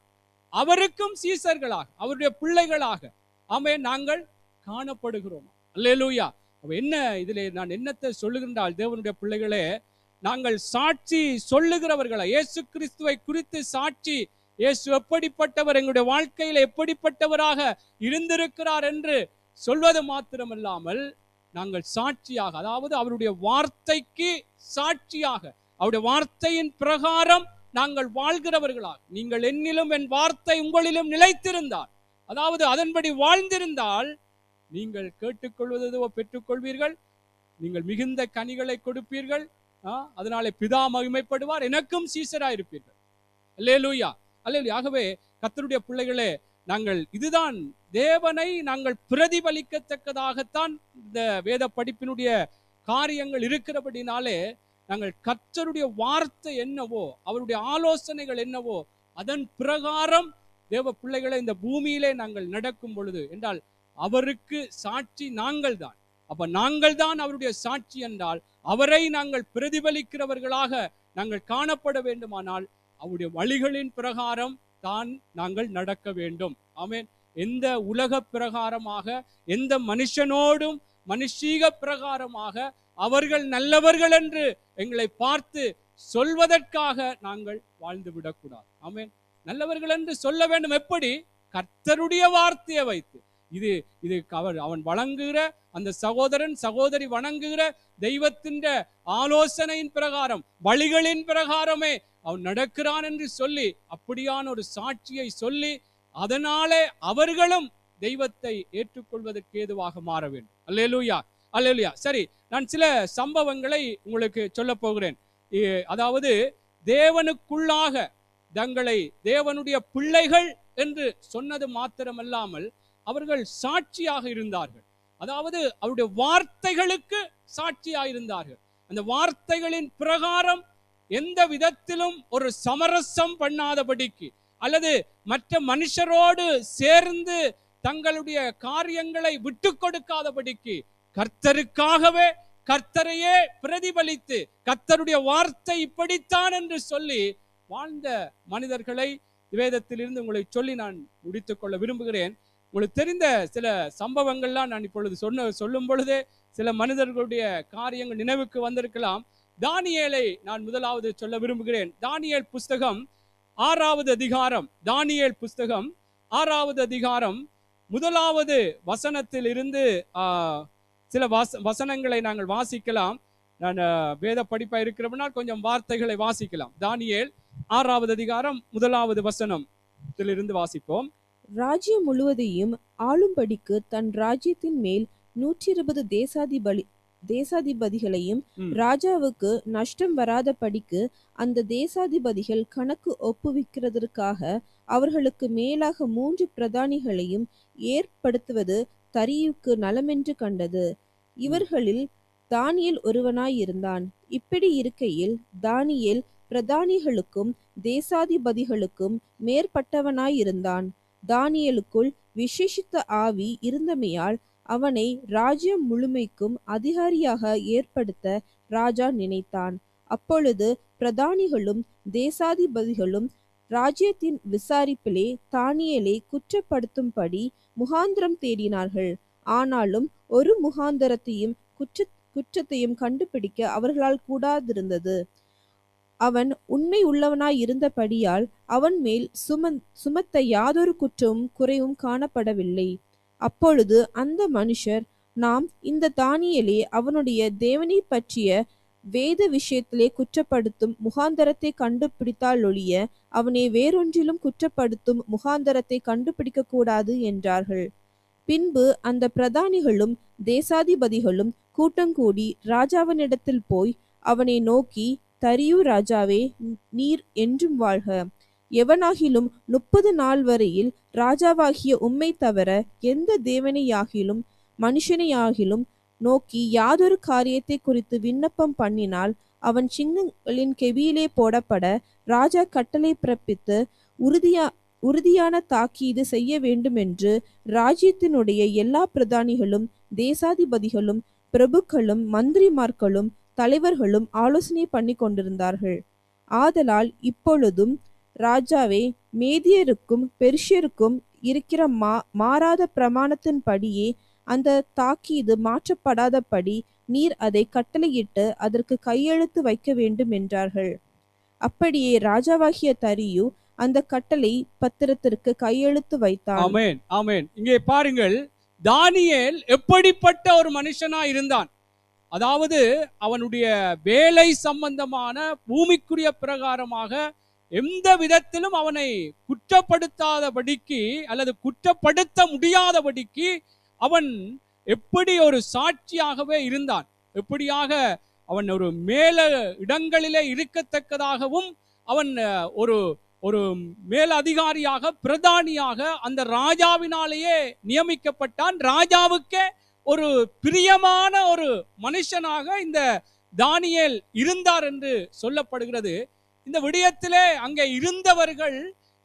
அவருக்கும் சீசர்களாக, அவருடைய பிள்ளைகளாக ஆமென் நாங்கள் காணப்படுகிறோம். அல்லேலூயா. அப்ப என்ன இதிலே நான் என்னத்தை சொல்லுகின்றால், தேவனுடைய பிள்ளைகளே, நாங்கள் சாட்சி சொல்லுகிறவர்களா, இயேசு கிறிஸ்துவை குறித்து சாட்சி, இயேசு எப்படிப்பட்டவர், எங்களுடைய வாழ்க்கையில எப்படிப்பட்டவராக இருந்திருக்கிறார் என்று சொல்வது மாத்திரமல்லாமல் நாங்கள் சாட்சியாக, அதாவது அவருடைய வார்த்தைக்கு சாட்சியாக, அவருடைய வார்த்தையின் பிரகாரம் நாங்கள் வாழ்கிறவர்களாக, நீங்கள் என்னிலும் என் வார்த்தை உங்களிலும் நிலைத்திருந்தால், அதாவது அதன்படி வாழ்ந்திருந்தால் நீங்கள் கேட்டுக்கொள்வதோ பெற்றுக்கொள்வீர்கள், நீங்கள் மிகுந்த கனிகளை கொடுப்பீர்கள், அதனாலே பிதா மகிமைப்படுவார், எனக்கும் சீசராய் இருப்பீர்கள். அல்லேலூயா, அல்லேலூயா. ஆகவே கர்த்தருடைய பிள்ளைகளே, நாங்கள் இதுதான் தேவனை நாங்கள் பிரதிபலிக்கத்தக்கதாகத்தான் இந்த வேத படிப்பினுடைய காரியங்கள் இருக்கிறபடினாலே நாங்கள் கர்த்தருடைய வார்த்தை என்னவோ, அவருடைய ஆலோசனைகள் என்னவோ, அதன் பிரகாரம் தேவ பிள்ளைகளை இந்த பூமியிலே நாங்கள் நடக்கும் பொழுது என்றால் அவருக்கு சாட்சி நாங்கள் தான். அப்ப நாங்கள் தான் அவருடைய சாட்சி என்றால் அவரை நாங்கள் பிரதிபலிக்கிறவர்களாக நாங்கள் காணப்பட வேண்டுமானால் அவருடைய வழிகளின் பிரகாரம் தான் நாங்கள் நடக்க வேண்டும். ஆமென். எந்த உலக பிரகாரமாக, எந்த மனுஷனோடும் மனுஷீக பிரகாரமாக அவர்கள் நல்லவர்கள் என்று எங்களை பார்த்து சொல்வதற்காக நாங்கள் வாழ்ந்து விடக்கூடாது. ஆமென். நல்லவர்கள் என்று சொல்ல வேண்டும். எப்படி? கர்த்தருடைய வார்த்தையை வைத்து. இது இது அவன் வணங்குகிற அந்த சகோதரன் சகோதரி வணங்குகிற தெய்வத்தின் ஆலோசனையின் பிரகாரம், வழிகளின் பிரகாரமே அவன் நடக்கிறான் என்று சொல்லி, அப்படியான ஒரு சாட்சியை சொல்லி, அதனாலே அவர்களும் தெய்வத்தை ஏற்றுக்கொள்வதற்கு ஏதுவாக மாற வேண்டும். அல்லேலூயா, அல்லேலூயா. சரி, நான் சில சம்பவங்களை உங்களுக்கு சொல்ல போகிறேன். அதாவது தேவனுக்குள்ளாக தங்களை தேவனுடைய பிள்ளைகள் என்று சொன்னது மாத்திரமல்லாமல் அவர்கள் சாட்சியாக இருந்தார்கள். அதாவது அவருடைய வார்த்தைகளுக்கு சாட்சியாக இருந்தார்கள். அந்த வார்த்தைகளின் பிரகாரம் எந்த விதத்திலும் ஒரு சமரசம் பண்ணாதபடிக்கு, அல்லது மற்ற மனுஷரோடு சேர்ந்து தங்களுடைய காரியங்களை விட்டு கொடுக்காதபடிக்கு, கர்த்தருக்காகவே கர்த்தரையே பிரதிபலித்து கர்த்தருடைய வார்த்தை இப்படித்தான் என்று சொல்லி வாழ்ந்த மனிதர்களை வேதத்திலிருந்து உங்களை சொல்லி நான் முடித்துக் கொள்ள விரும்புகிறேன். உங்களுக்கு தெரிந்த சில சம்பவங்கள்லாம் நான் இப்பொழுது சொல்லும் பொழுதே சில மனிதர்களுடைய காரியங்கள் நினைவுக்கு வந்திருக்கலாம். தானியேலை நான் முதலாவது சொல்ல விரும்புகிறேன். தானியேல் புஸ்தகம் 6வது அதிகாரம், தானியேல் புஸ்தகம் 6வது அதிகாரம் 1வது வசனத்தில் இருந்து சில வசனங்களை நாங்கள் வாசிக்கலாம். நான் வேத படிப்பா இருக்கிறவனால் கொஞ்சம் வார்த்தைகளை வாசிக்கலாம். தானியேல் 6வது அதிகாரம் 1வது வசனத்திலிருந்து வாசிப்போம். ராஜ்யம் முழுவதையும் ஆளும்படிக்கு தன் ராஜ்யத்தின் மேல் 120 தேசாதிபதிகளையும் ராஜாவுக்கு நஷ்டம் வராத படிக்கு அந்த தேசாதிபதிகள் கணக்கு ஒப்புவிக்கிறதற்காக அவர்களுக்கு மேலாக 3 பிரதானிகளையும் ஏற்படுத்துவது தரியுக்கு நலமென்று கண்டது. இவர்களில் தானியேல் ஒருவனாயிருந்தான். இப்படி இருக்கையில் தானியேல் பிரதானிகளுக்கும் தேசாதிபதிகளுக்கும் மேற்பட்டவனாயிருந்தான். தானியேலுக்குள் விசேஷித்த ஆவி இருந்தமையால் அவனை ராஜ்யம் முழுமைக்கும் அதிகாரியாக ஏற்படுத்த ராஜா நினைத்தான். அப்பொழுது பிரதானிகளும் தேசாதிபதிகளும் ராஜ்யத்தின் விசாரிப்பிலே தானியேலை குற்றப்படுத்தும்படி முகாந்திரம் தேடினார்கள். ஆனாலும் ஒரு முகாந்தரத்தையும் குற்றத்தையும் கண்டுபிடிக்க அவர்களால் கூடாதிருந்தது. அவன் உண்மை உள்ளவனாய் இருந்தபடியால் அவன் மேல் சுமத்த யாதொரு குற்றமும் குறைவும் காணப்படவில்லை. அப்பொழுது அந்த மனுஷர், நாம் இந்த தானியேலை அவனுடைய தேவனை பற்றிய வேத விஷயத்திலே குற்றப்படுத்தும் முகாந்தரத்தை கண்டுபிடித்தாலொழிய அவனை வேறொன்றிலும் குற்றப்படுத்தும் முகாந்தரத்தை கண்டுபிடிக்க கூடாது என்றார்கள். பின்பு அந்த பிரதானிகளும் தேசாதிபதிகளும் கூட்டங்கூடி ராஜாவினிடத்தில் போய் அவனை நோக்கி, தரியு ராஜாவே, நீர் என்றும் வாழ்க. எவனாகிலும் 30 நாள் வரையில் ராஜாவாகிய உம்மை தவிர எந்த தேவனையாகிலும் மனுஷனையாகிலும் நோக்கி யாதொரு காரியத்தை குறித்து விண்ணப்பம் பண்ணினால் அவன் சிங்கங்களின் கெபியிலே போடப்பட ராஜா கட்டளை பிறப்பித்து உறுதியான தாக்கீது செய்ய வேண்டும் என்று ராஜ்யத்தினுடைய எல்லா பிரதானிகளும் தேசாதிபதிகளும் பிரபுக்களும் மந்திரிமார்களும் தலைவர்களும் ஆலோசனை பண்ணி கொண்டிருந்தார்கள். ஆதலால் இப்பொழுதும் ராஜாவே, மேதியருக்கும் பெர்ஷியருக்கும் இருக்கிற மாறாத பிரமாணத்தின்படியே அந்த தாக்கீது மாற்றப்படாதபடி நீர் அதை கட்டளையிட்டு அதற்கு கையெழுத்து வைக்க வேண்டும் என்றார்கள். அப்படியே ராஜாவாகிய தரியு அந்த கட்டளை பத்திரத்திற்கு கையெழுத்து வைத்தான். ஆமென், ஆமென். இங்கே பாருங்கள், தானியேல் எப்படிப்பட்ட ஒரு மனுஷனா இருந்தான். அதாவது அவனுடைய வேலை சம்பந்தமான பூமிக்குரிய பிரகாரமாக எந்த விதத்திலும் அவனை குற்றப்படுத்தாதபடிக்கு அல்லது குற்றப்படுத்த முடியாதபடிக்கு அவன் எப்படி ஒரு சாட்சியாகவே இருந்தான். எப்படியாக அவன் ஒரு மேல இடங்களிலே இருக்கத்தக்கதாகவும் அவன் ஒரு ஒரு மேல் அதிகாரியாக பிரதானியாக அந்த ராஜாவினாலேயே நியமிக்கப்பட்டான். ராஜாவுக்கே ஒரு பிரியமான ஒரு மனுஷனாக இந்த தானியேல் இருந்தார் என்று சொல்லப்படுகிறது. இந்த விடயத்திலே அங்கே இருந்தவர்கள்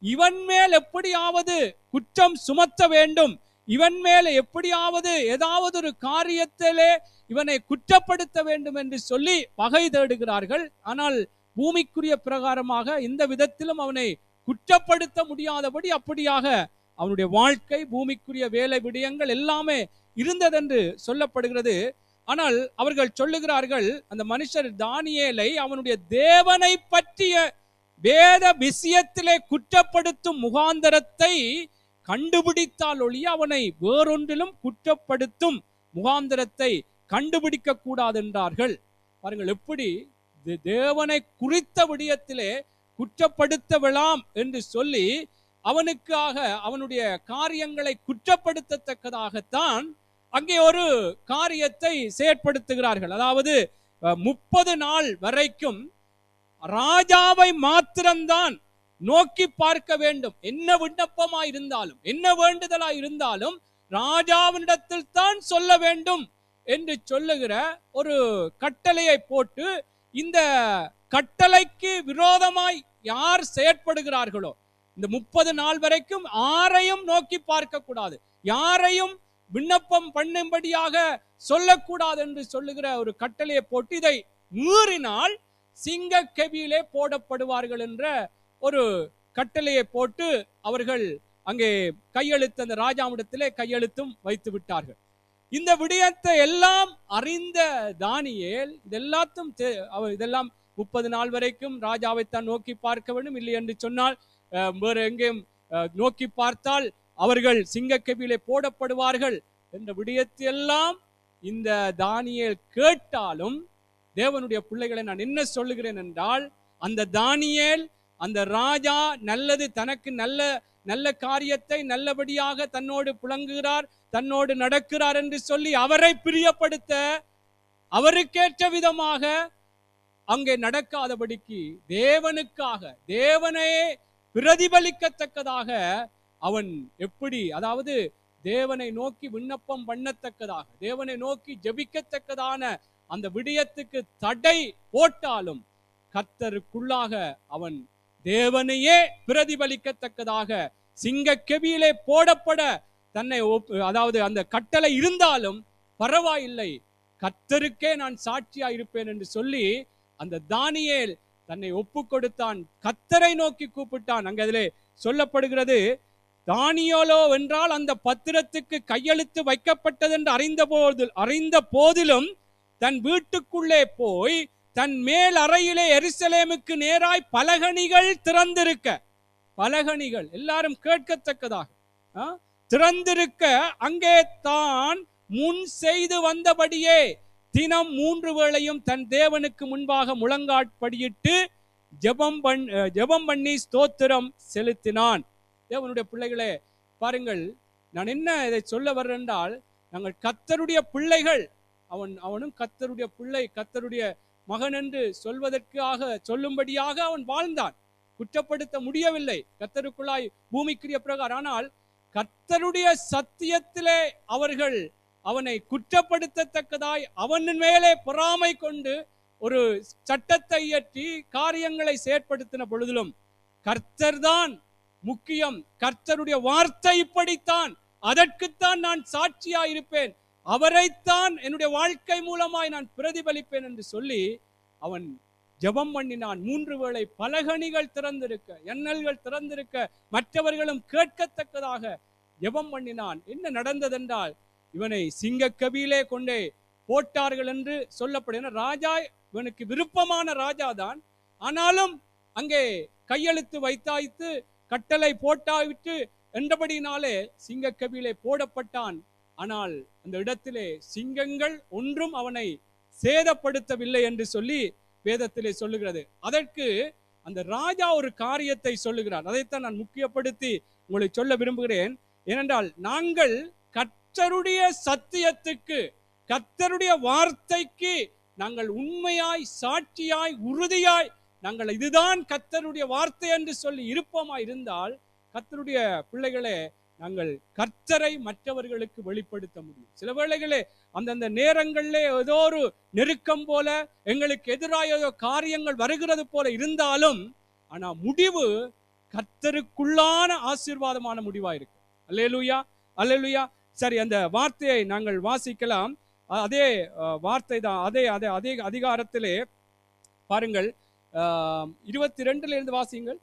இவன் மேல் எப்படியாவது குற்றம் சுமத்த வேண்டும், இவன் மேல் எப்படியாவது ஏதாவது ஒரு காரியத்திலே இவனை குற்றப்படுத்த வேண்டும் என்று சொல்லி பகை தேடுகிறார்கள். ஆனால் பூமிக்குரிய பிரகாரமாக இந்த விதத்திலும் அவனை குற்றப்படுத்த முடியாதபடி அப்படியாக அவனுடைய வாழ்க்கை, பூமிக்குரிய வேலை விடயங்கள் எல்லாமே இருந்ததென்று சொல்லப்படுகிறது. ஆனால் அவர்கள் சொல்லுகிறார்கள், அந்த மனுஷர் தானியேலை அவனுடைய தேவனை பற்றிய வேத விஷயத்திலே குற்றப்படுத்தும் முகாந்தரத்தை கண்டுபிடித்தால் ஒழிய அவனை வேறொன்றிலும் குற்றப்படுத்தும் முகாந்தரத்தை கண்டுபிடிக்க கூடாது என்றார்கள். பாருங்கள், எப்படி தேவனை குறித்த விடயத்திலே குற்றப்படுத்தலாம் என்று சொல்லி அவனுக்காக அவனுடைய காரியங்களை குற்றப்படுத்தத்தக்கதாகத்தான் அங்கே ஒரு காரியத்தை செயற்படுத்துகிறார்கள். அதாவது 30 நாள் வரைக்கும் ராஜாவை மாத்திரம்தான் நோக்கி பார்க்க வேண்டும். என்ன விண்ணப்பமாய் இருந்தாலும், என்ன வேண்டுதலாய் இருந்தாலும் ராஜாவினிடத்தில் தான் சொல்ல வேண்டும் என்று சொல்லுகிற ஒரு கட்டளையை போட்டு, இந்த கட்டளைக்கு விரோதமாய் யார் செயற்படுகிறார்களோ இந்த 30 நாள் வரைக்கும் யாரையும் நோக்கி பார்க்க கூடாது, யாரையும் விண்ணப்பம் பண்ணும்படியாக சொல்லக்கூடாது என்று சொல்லுகிற ஒரு கட்டளையை போட்டு இதை மீறினால் சிங்க கெபியிலே போடப்படுவார்கள் என்ற ஒரு கட்டளையை போட்டு அவர்கள் அங்கே கையெழுத்து, அந்த ராஜாவிடத்திலே கையெழுத்தும் வைத்து விட்டார்கள். இந்த விடயத்தை எல்லாம் அறிந்த தானியேல் இதெல்லாம் 30 நாள் வரைக்கும் ராஜாவைத்தான் நோக்கி பார்க்க வேண்டும், இல்லை என்று சொன்னால் வேறு எங்கேயும் நோக்கி பார்த்தால் அவர்கள் சிங்கக்கெபியிலே போடப்படுவார்கள் என்ற விடயத்தை எல்லாம் இந்த தானியேல் கேட்டாலும், தேவனுடைய பிள்ளைகளை நான் என்ன சொல்லுகிறேன் என்றால், அந்த தானியேல் அந்த ராஜா நல்லது தனக்கு நல்ல காரியத்தை நல்லபடியாக தன்னோடு புழங்குகிறார், தன்னோடு நடக்கிறார் என்று சொல்லி அவரை பிரியப்படுத்த அவருக்கேற்ற விதமாக அங்கே நடக்காதபடிக்கு தேவனுக்காக, தேவனையே பிரதிபலிக்கத்தக்கதாக அவன் எப்படி, அதாவது தேவனை நோக்கி விண்ணப்பம் பண்ணத்தக்கதாக, தேவனை நோக்கி ஜெபிக்கத்தக்கதான அந்த விடயத்துக்கு தடை போட்டாலும் கர்த்தருக்குள்ளாக அவன் தேவனையே பிரதிபலிக்கத்தக்கதாக சிங்கக்கெபியிலே போடப்பட தன்னை, அதாவது அந்த கட்டளை இருந்தாலும் பரவாயில்லை, கர்த்தருக்கே நான் சாட்சியா இருப்பேன் என்று சொல்லி அந்த தானியேல் தன்னை ஒப்பு கொடுத்தான், கர்த்தரை நோக்கி கூப்பிட்டான். அங்க அதிலே சொல்லப்படுகிறது, தானியேலோ என்றால் அந்த பத்திரத்துக்கு கையெழுத்து வைக்கப்பட்டது என்று அறிந்த போதிலும் தன் வீட்டுக்குள்ளே போய் தன் மேல் அறையிலே எருசலேமுக்கு நேராய் பலகணிகள் திறந்திருக்க, பலகணிகள் எல்லாரும் கேட்கத்தக்கதாக திறந்திருக்க, அங்கே தான் முன் செய்து வந்தபடியே தினம் 3 வேளையும் தன் தேவனுக்கு முன்பாக முழங்காட்படியிட்டு ஜெபம் பண்ணி ஸ்தோத்திரம் செலுத்தினான். தேவனுடைய பிள்ளைகளே, பாருங்கள், நான் என்ன இதை சொல்ல வர்றேன் என்றால், நாங்கள் கர்த்தருடைய பிள்ளைகள், அவனும் கர்த்தருடைய பிள்ளை, கர்த்தருடைய மகன் என்று சொல்லும்படியாக அவன் வாழ்ந்தான். குற்றப்படுத்த முடியவில்லை கர்த்தருக்குள்ளாய் பூமிக்குரிய பிரகாரம். ஆனால் கர்த்தருடைய சத்தியத்திலே அவர்கள் அவனை குற்றப்படுத்தத்தக்கதாய் அவன் மேலே பொறாமை கொண்டு ஒரு சட்டத்தை இயற்றி காரியங்களை செயற்படுத்தின பொழுதிலும் கர்த்தர்தான் முக்கியம், கர்த்தருடைய வார்த்தை இப்படித்தான், அதற்குத்தான் நான் சாட்சியாய் இருப்பேன், அவரைத்தான் என்னுடைய வாழ்க்கை மூலமாய் நான் பிரதிபலிப்பேன் என்று சொல்லி அவன் ஜெபம் பண்ணினான். 3 வேளை பலகணிகள் திறந்திருக்க, எண்ணல்கள் திறந்திருக்க, மற்றவர்களும் கேட்கத்தக்கதாக ஜெபம் பண்ணினான். என்ன நடந்ததென்றால் இவனை சிங்கக்கவியிலே கொண்டே போட்டார்கள் என்று சொல்லப்படுகிற. ராஜா இவனுக்கு விருப்பமான ராஜாதான், ஆனாலும் அங்கே கையெழுத்து வைத்தாய்த்து கட்டளை போட்டாவிட்டு என்றபடினாலே சிங்கக்கவியிலே போடப்பட்டான். ஆனால் அந்த இடத்திலே சிங்கங்கள் ஒன்றும் அவனை சேதப்படுத்தவில்லை என்று சொல்லி வேதத்திலே சொல்லுகிறது. அதற்கு அந்த ராஜா ஒரு காரியத்தை சொல்லுகிறார். அதைத்தான் நான் முக்கியப்படுத்தி உங்களை சொல்ல விரும்புகிறேன். ஏனென்றால் நாங்கள் கர்த்தருடைய சத்தியத்துக்கு, கர்த்தருடைய வார்த்தைக்கு நாங்கள் உண்மையாய், சாட்சியாய், உறுதியாய் நாங்கள் இதுதான் கர்த்தருடைய வார்த்தை என்று சொல்லி இருப்போமாய் இருந்தால் கர்த்தருடைய பிள்ளைகளே நாங்கள் கர்த்தரை மற்றவர்களுக்கு வெளிப்படுத்த முடியும். சில வேளைகளே அந்தந்த நேரங்களிலே ஏதோ ஒரு நெருக்கம் போல எங்களுக்கு எதிராக ஏதோ காரியங்கள் வருகிறது போல இருந்தாலும் ஆனா முடிவு கர்த்தருக்குள்ளான ஆசீர்வாதமான முடிவா இருக்கு. அல்லேலூயா, அல்லேலூயா. சரி, அந்த வார்த்தையை நாங்கள் வாசிக்கலாம். அதே வார்த்தை தான், அதே அதிகாரத்திலே பாருங்கள், 22 இருந்து வாசியுங்கள்.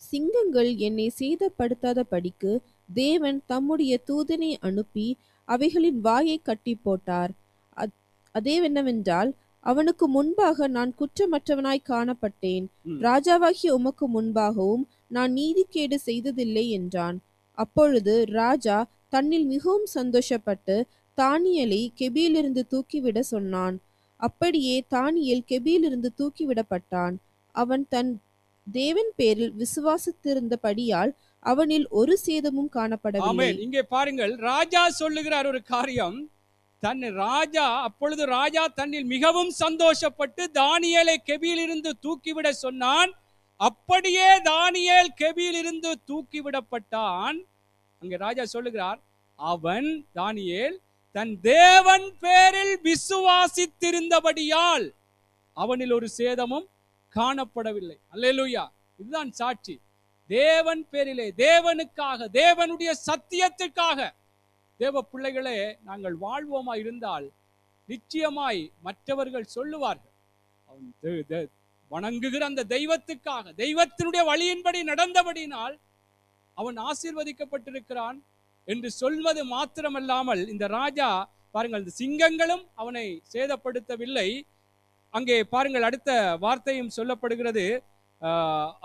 சிங்கங்கள் என்னை சேதப்படுத்தாத படிக்கு தேவன் தம்முடைய தூதனை அனுப்பி அவைகளின் வாயை கட்டி போட்டார். அதேவென்னவென்றால் அவனுக்கு முன்பாக நான் குற்றமற்றவனாய் காணப்பட்டேன், ராஜாவாகிய உமக்கு முன்பாகவும் நான் நீதிகேடு செய்ததில்லை என்றான். அப்பொழுது ராஜா தன்னில் மிகவும் சந்தோஷப்பட்டு தானியேலை கெபியிலிருந்து தூக்கிவிட சொன்னான். அப்படியே தானியேல் கெபியிலிருந்து தூக்கிவிடப்பட்டான். அவன் தன் தேவன் பேரில் விசுவாசித்திருந்தபடியால் அவனில் ஒரு சேதமும் காணப்படவில்லை. இங்கே பாருங்கள், ராஜா சொல்லுகிறார் ஒரு காரியம். அப்பொழுது ராஜா தன்னில் மிகவும் சந்தோஷப்பட்டு தானியேலை கெபியிலிருந்து தூக்கிவிட சொன்னான். அப்படியே தானியேல் கெபியிலிருந்து தூக்கிவிடப்பட்டான். அங்கே ராஜா சொல்லுகிறார், அவன் தானியேல் தன் தேவன் பேரில் விசுவாசித்திருந்தபடியால் அவனில் ஒரு சேதமும் காணப்படவில்லை. அல்லேலூயா. இதுதான் சாட்சி. தேவன் பேரிலே, தேவனுக்காக, தேவனுடைய சத்தியத்திற்காக தேவ பிள்ளைகளே நாங்கள் வாழ்வோமா இருந்தால் நிச்சயமாய் மற்றவர்கள் சொல்லுவார்கள், அவன் வணங்குகிற அந்த தெய்வத்துக்காக, தெய்வத்தினுடைய வழியின்படி நடந்தபடினால் அவன் ஆசீர்வதிக்கப்பட்டிருக்கிறான் என்று சொல்வது மாத்திரமல்லாமல் இந்த ராஜா பாருங்கள், இந்த சிங்கங்களும் அவனை சேதப்படுத்தவில்லை. அங்கே பாருங்கள், அடுத்த வார்த்தையும் சொல்லப்படுகிறது.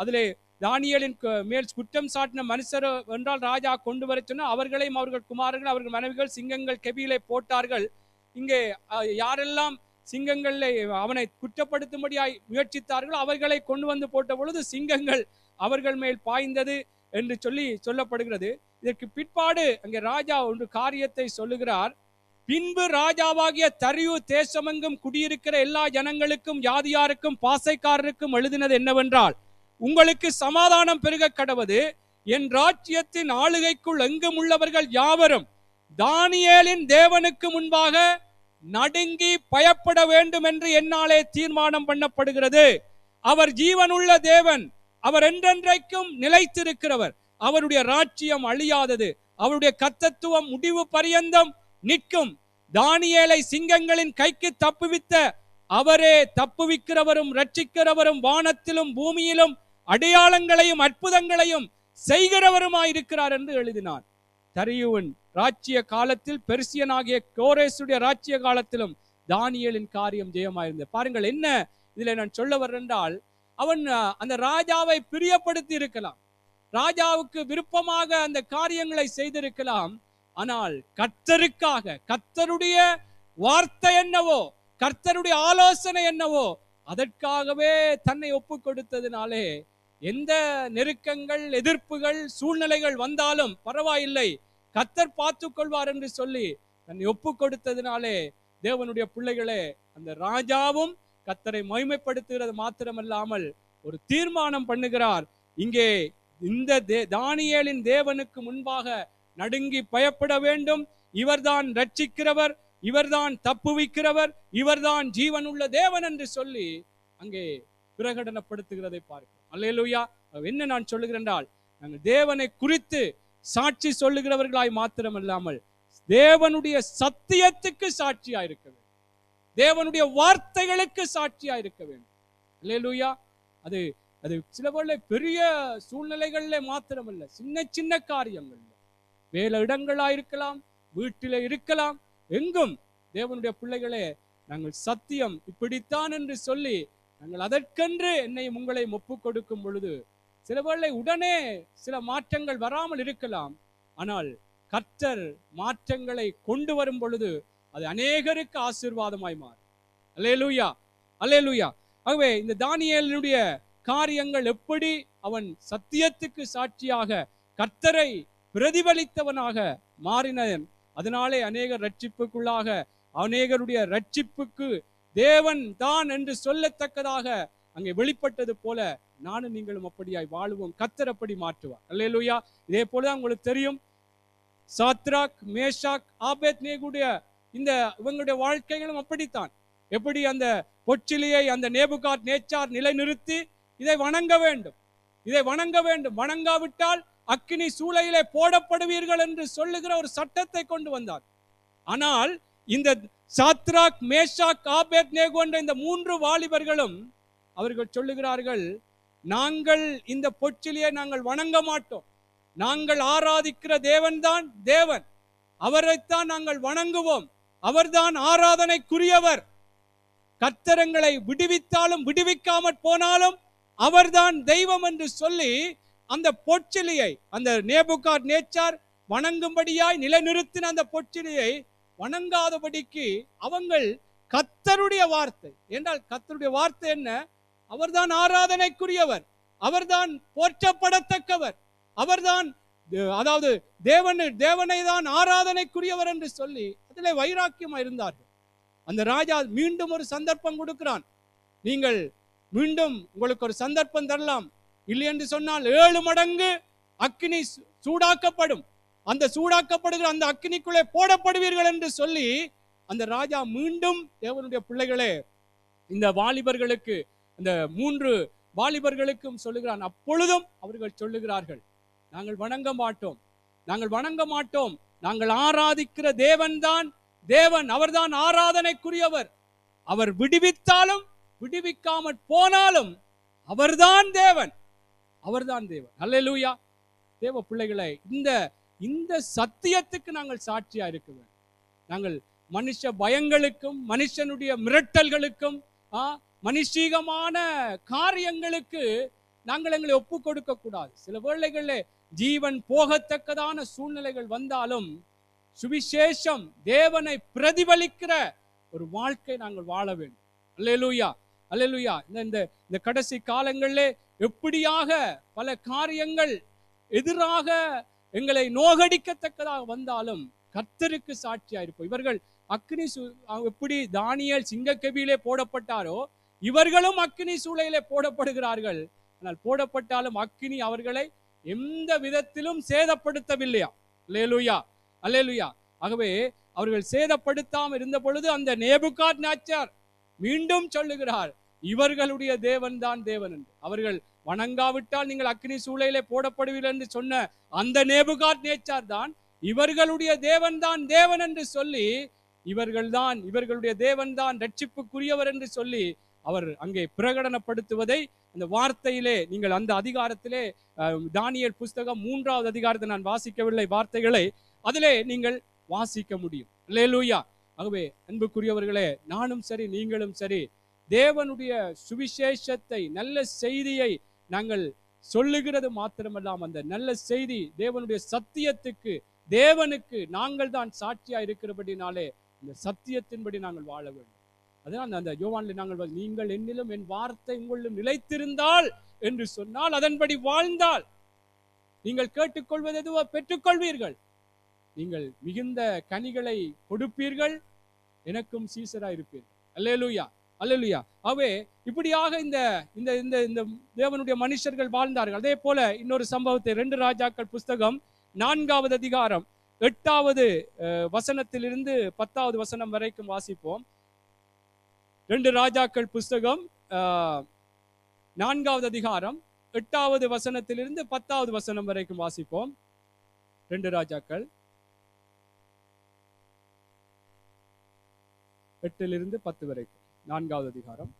அதிலே தானியேலின் மேல் குற்றம் சாட்டின மனுஷர் என்றால் ராஜா கொண்டு வர சொன்ன அவர்களையும் அவர்கள் குமாரர்கள் அவர்கள் மனைவிகள் சிங்கங்கள் கெபியிலே போட்டார்கள். இங்கே யாரெல்லாம் சிங்கங்களை அவனை குற்றப்படுத்தும்படியாய் முயற்சித்தார்களோ அவர்களை கொண்டு வந்து போட்ட பொழுது சிங்கங்கள் அவர்கள் மேல் பாய்ந்தது என்று சொல்லப்படுகிறது. இதற்கு பிற்பாடு அங்கே ராஜா ஒன்று காரியத்தை சொல்லுகிறார். பின்பு ராஜாவாகிய தரியு தேசமெங்கும் குடியிருக்கிற எல்லா ஜனங்களுக்கும் யாதியாருக்கும் பாசைக்காரருக்கும் எழுதினது என்னவென்றால், உங்களுக்கு சமாதானம் பெருக கடவது, என் ராஜ்யத்தின் ஆளுகைக்குள் எங்கும் உள்ளவர்கள் யாவரும் தானியேலின் தேவனுக்கு முன்பாக நடுங்கி பயப்பட வேண்டும் என்று என்னாலே தீர்மானம் பண்ணப்படுகிறது. அவர் ஜீவனுள்ள தேவன், அவர் என்றென்றைக்கும் நிலைத்திருக்கிறவர், அவருடைய ராஜ்யம் அழியாதது, அவருடைய கர்த்தத்துவம் முடிவு பரியந்தம் நிற்கும். தானியேலை சிங்கங்களின் கைக்கு தப்புவித்த அவரே தப்புவிக்கிறவரும் ரட்சிக்கிறவரும் வானத்திலும் பூமியிலும் அடையாளங்களையும் அற்புதங்களையும் செய்கிறவருமாயிருக்கிறார் என்று எழுதினார். தரியுவின் ராஜ்ய காலத்தில், பெர்சியனாகிய கோரேசுடைய ராஜ்ய காலத்திலும் தானியேலின் காரியம் ஜெயமாயிருந்தது. பாருங்கள், என்ன இதுல நான் சொல்ல வர்றேன்றால், அவன் அந்த ராஜாவை பிரியப்படுத்தி இருக்கலாம், ராஜாவுக்கு விருப்பமாக அந்த காரியங்களை செய்திருக்கலாம். ஆனால் கர்த்தருக்காக, கர்த்தருடைய வார்த்தை என்னவோ, கர்த்தருடைய ஆலோசனை என்னவோ, அதற்காகவே தன்னை ஒப்பு கொடுத்ததினாலே எந்த நெருக்கங்கள், எதிர்ப்புகள், சூழ்நிலைகள் வந்தாலும் பரவாயில்லை, கர்த்தர் பார்த்து கொள்வார் என்று சொல்லி தன்னை ஒப்பு கொடுத்ததினாலே தேவனுடைய பிள்ளைகளே, அந்த ராஜாவும் கர்த்தரை மகிமைப்படுத்துகிறது மாத்திரமல்லாமல் ஒரு தீர்மானம் பண்ணுகிறார். இங்கே இந்த தானியேலின் தேவனுக்கு முன்பாக நடுங்கி பயப்பட வேண்டும். இவர்தான் ரட்சிக்கிறவர், இவர்தான் தப்புவிக்கிறவர், இவர்தான் ஜீவனுள்ள தேவன் என்று சொல்லி அங்கே பிரகடனப்படுத்துகிறதை பார்க்கிறோம். அல்லேலூயா. என்ன நான் சொல்லுகிறேன் என்றால், நாங்கள் தேவனை குறித்து சாட்சி சொல்லுகிறவர்களாய் மாத்திரமல்லாமல் தேவனுடைய சத்தியத்துக்கு சாட்சியா இருக்க வேண்டும், தேவனுடைய வார்த்தைகளுக்கு சாட்சியா இருக்க வேண்டும். அல்லேலூயா. அது அது சில வேளை பெரிய சூழ்நிலைகள்ல மாத்திரமல்ல, சின்ன சின்ன காரியங்கள்ல, வேலை இடங்களா இருக்கலாம், வீட்டில இருக்கலாம், எங்கும் தேவனுடைய பிள்ளைகளே, நாங்கள் சத்தியம் இப்படித்தான் என்று சொல்லி நாங்கள் அதற்கென்று என்னையும் உங்களையும் ஒப்புக் கொடுக்கும் பொழுது சில வேளை உடனே சில மாற்றங்கள் வராமல் இருக்கலாம். ஆனால் கர்த்தர் மாற்றங்களை கொண்டு வரும் பொழுது அது அநேகருக்கு ஆசீர்வாதமாய் மாறும். அல்லேலூயா, அல்லேலூயா. ஆகவே இந்த தானியேலுடைய காரியங்கள் எப்படி அவன் சத்தியத்துக்கு சாட்சியாக கர்த்தரை பிரதிபலித்தவனாக மாறினன், அதனாலே அநேகர் ரட்சிப்புக்குள்ளாக, அநேகருடைய ரட்சிப்புக்கு தேவன் தான் என்று சொல்லத்தக்கதாக அங்கே வெளிப்பட்டது போல நானும் நீங்களும் அப்படியாய் வாழுவோம். கர்த்தர் அப்படி மாற்றுவார். அல்லேலூயா. இதே போலதான் உங்களுக்கு தெரியும், சாத்ராக், மேஷாக், ஆபேத்நேகுடைய இந்த இவங்களுடைய வாழ்க்கைகளும் அப்படித்தான். எப்படி அந்த பொச்சிலியை அந்த நேபுகாத் நேச்சார் நிலைநிறுத்தி இதை வணங்க வேண்டும், இதை வணங்க வேண்டும், வணங்காவிட்டால் அக்கினி சூளையிலே போடப்படுவீர்கள் என்று சொல்லுகிற ஒரு சட்டத்தை கொண்டு வந்தார். ஆனால் இந்த சாத்ராக், மேஷாக், ஆபேத்நேகோ என்ற இந்த 3 வாலிபர்களும் அவர்கள் சொல்லுகிறார்கள், நாங்கள் இந்த பொச்சிலியை நாங்கள் வணங்க மாட்டோம், நாங்கள் ஆராதிக்கிற தேவன் தான் தேவன், அவரைத்தான் நாங்கள் வணங்குவோம், அவர்தான் ஆராதனைக்குரியவர், கர்த்தரங்களை விடுவித்தாலும் விடுவிக்காமற் போனாலும் அவர்தான் தெய்வம் என்று சொல்லி அந்த பொச்சிலியை, அந்த நேபுகாத் நேச்சார் வணங்கும்படியாய் நிலைநிறுத்தின அந்த பொச்சிலியை வணங்காதபடிக்கு அவங்கள் கர்த்தருடைய வார்த்தை என்றால், கர்த்தருடைய வார்த்தை என்ன? அவர்தான் ஆராதனைக்குரியவர், அவர்தான் போற்றப்படத்தக்கவர், அவர்தான் அதாவது தேவனை தான் ஆராதனைக்குரியவர் என்று சொல்லி அதிலே வைராக்கியமா இருந்தார்கள். அந்த ராஜா மீண்டும் ஒரு சந்தர்ப்பம் கொடுக்கிறான், நீங்கள் மீண்டும் உங்களுக்கு ஒரு சந்தர்ப்பம் தரலாம், இல்லை என்று சொன்னால் 7 மடங்கு அக்கினி சூடாக்கப்படும், அந்த சூடாக்கப்படுகிற அந்த அக்கினிக்குள்ளே போடப்படுவீர்கள் என்று சொல்லி அந்த ராஜா மீண்டும் தேவனுடைய பிள்ளைகளே இந்த வாலிபர்களுக்கு, அந்த 3 வாலிபர்களுக்கும் சொல்லுகிறான். அப்பொழுதும் அவர்கள் சொல்லுகிறார்கள், நாங்கள் வணங்க மாட்டோம், நாங்கள் வணங்க மாட்டோம், நாங்கள் ஆராதிக்கிற தேவன் தான் தேவன், அவர்தான் ஆராதனைக்குரியவர், அவர் விடுவித்தாலும் விடுவிக்காமற் போனாலும் அவர்தான் தேவன், அவர்தான் தேவன். அல்லேலூயா. தேவ பிள்ளைகளை, இந்த சத்தியத்துக்கு நாங்கள் சாட்சியா இருக்க வேண்டும். நாங்கள் மனுஷ பயங்களுக்கும் மனுஷனுடைய மிரட்டல்களுக்கும் மனுஷீகமான காரியங்களுக்கு நாங்கள் எங்களை ஒப்பு கொடுக்க கூடாது. சில வேளைகளில் ஜீவன் போகத்தக்கதான சூழ்நிலைகள் வந்தாலும் சுவிசேஷம் தேவனை பிரதிபலிக்கிற ஒரு வாழ்க்கை நாங்கள் வாழ வேண்டும். அல்லேலூயா, அல்லேலூயா. இந்த கடைசி காலங்களிலே எப்படியாக பல காரியங்கள் எதிராக எங்களை நோகடிக்கத்தக்கதாக வந்தாலும் கர்த்தருக்கு சாட்சியா இருப்போம். இவர்கள் அக்னி எப்படி தானியேல் சிங்கக்கெபியிலே போடப்பட்டாரோ இவர்களும் அக்னி சூளையிலே போடப்படுகிறார்கள். ஆனால் போடப்பட்டாலும் அக்னி அவர்களை எந்த விதத்திலும் சேதப்படுத்தவில்லையா? அல்லேலூயா, அல்லேலூயா. ஆகவே அவர்கள் சேதப்படுத்தாமல் இருந்த பொழுது அந்த நேபுகாத் நேச்சார் மீண்டும் சொல்லுகிறார், இவர்களுடைய தேவன் தான் தேவன் என்று. அவர்கள் வணங்காவிட்டால் நீங்கள் அக்னி சூளையிலே போடப்படுவீர்கள் என்று சொன்ன அந்த நேபுகாத் நேச்சார் தான் இவர்களுடைய தேவன் தான் தேவன் என்று சொல்லி, இவர்களுடைய தேவன் தான் ரட்சிப்புக்குரியவர் என்று சொல்லி அவர் அங்கே பிரகடனப்படுத்துவதை அந்த வார்த்தையிலே நீங்கள் அந்த அதிகாரத்திலே தானியேல் புஸ்தகம் 3வது அதிகாரத்தை நான் வாசிக்கவில்லை, வார்த்தைகளை அதிலே நீங்கள் வாசிக்க முடியும். அல்லேலூயா. ஆகவே அன்புக்குரியவர்களே, நானும் சரி நீங்களும் சரி தேவனுடைய சுவிசேஷத்தை, நல்ல செய்தியை நாங்கள் சொல்லுகிறது மாத்திரமல்லாமல் அந்த நல்ல செய்தி தேவனுடைய சத்தியத்துக்கு, தேவனுக்கு நாங்கள் தான் சாட்சியா இருக்கிறபடினாலே இந்த சத்தியத்தின்படி நாங்கள் வாழ வேண்டும். அதனால் அந்த யோவானில் நாங்கள் நீங்கள் என்னிலும் என் வார்த்தை உங்களிலும் நிலைத்திருந்தால் என்று சொன்னால், அதன்படி வாழ்ந்தால் நீங்கள் கேட்டுக்கொள்வது எதுவோ பெற்றுக்கொள்வீர்கள், நீங்கள் மிகுந்த கனிகளை கொடுப்பீர்கள், எனக்கும் சீசரா இருப்பீர்கள். அல்லேலூயா, அல்லேலூயா. ஆகவே இப்படியாக இந்த இந்த தேவனுடைய மனுஷர்கள் வாழ்ந்தார்கள். அதே போல இன்னொரு சம்பவத்தை 2 ராஜாக்கள் புஸ்தகம் 4வது அதிகாரம் 8வது வசனத்திலிருந்து 10வது வசனம் வரைக்கும் வாசிப்போம். 2 ராஜாக்கள் புஸ்தகம் 4வது அதிகாரம் 8வது வசனத்திலிருந்து 10வது வசனம் வரைக்கும் வாசிப்போம். 2 ராஜாக்கள் 8லிருந்து 10 வரைக்கும் 4வது அதிகாரம்.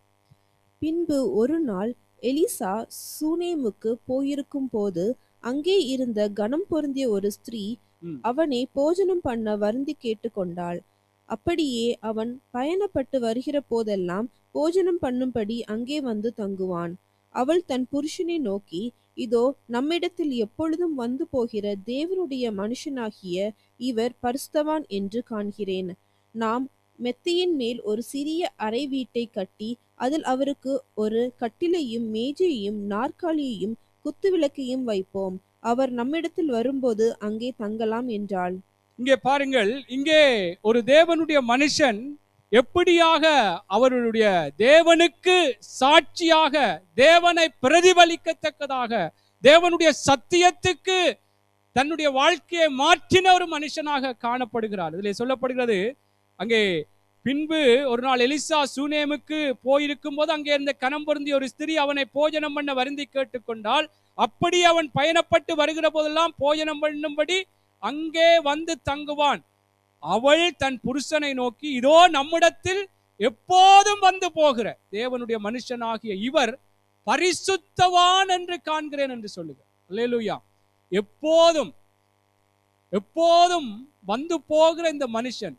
பின்பு ஒரு நாள் எலிசா சூனேமுக்கு போயிருக்கும் போது அங்கே இருந்த கனம் பொருந்திய ஒரு ஸ்திரீ அவனை போஜனம் பண்ண வருந்தி கேட்டுக்கொண்டாள். அப்படியே அவன் பயணப்பட்டு வருகிற போதெல்லாம் போஜனம் பண்ணும்படி அங்கே வந்து தங்குவான். அவள் தன் புருஷனை நோக்கி, இதோ நம்மிடத்தில் எப்பொழுதும் வந்து போகிற தேவனுடைய மனுஷனாகிய இவர் பரிசுத்தவான் என்று காண்கிறேன். நாம் மெத்தையின் மேல் ஒரு சிறிய அறை வீட்டை கட்டி அதில் அவருக்கு ஒரு கட்டிலையும் மேஜையும் நாற்காலியையும் குத்துவிளக்கையும் வைப்போம். அவர் நம்மிடத்தில் வரும்போது அங்கே தங்கலாம் என்றாள். இங்கே பாருங்கள், இங்கே ஒரு தேவனுடைய மனுஷன் எப்படியாக அவருடைய தேவனுக்கு சாட்சியாக தேவனை பிரதிபலிக்கத்தக்கதாக தேவனுடைய சத்தியத்துக்கு தன்னுடைய வாழ்க்கையை மாற்றின ஒரு மனுஷனாக காணப்படுகிறார். இதில் சொல்லப்படுகிறது, அங்கே பின்பு ஒரு நாள் எலிசா சூனேமுக்கு போயிருக்கும் போது அங்கே இருந்த கனம் பொருந்திய ஒரு ஸ்திரீ அவனை போஜனம் பண்ண வருந்தி கேட்டுக்கொண்டால், அப்படி அவன் பயணப்பட்டு வருகிற போதெல்லாம் போஜனம் பண்ணும்படி அங்கே வந்து தங்குவான். அவள் தன் புருஷனை நோக்கி, இதோ நம்மிடத்தில் எப்போதும் வந்து போகிற தேவனுடைய மனுஷனாகிய இவர் பரிசுத்தவான் என்று காண்கிறேன் என்று சொல்லுகிறார். அல்லேலூயா. எப்போதும் எப்போதும் வந்து போகிற இந்த மனுஷன்,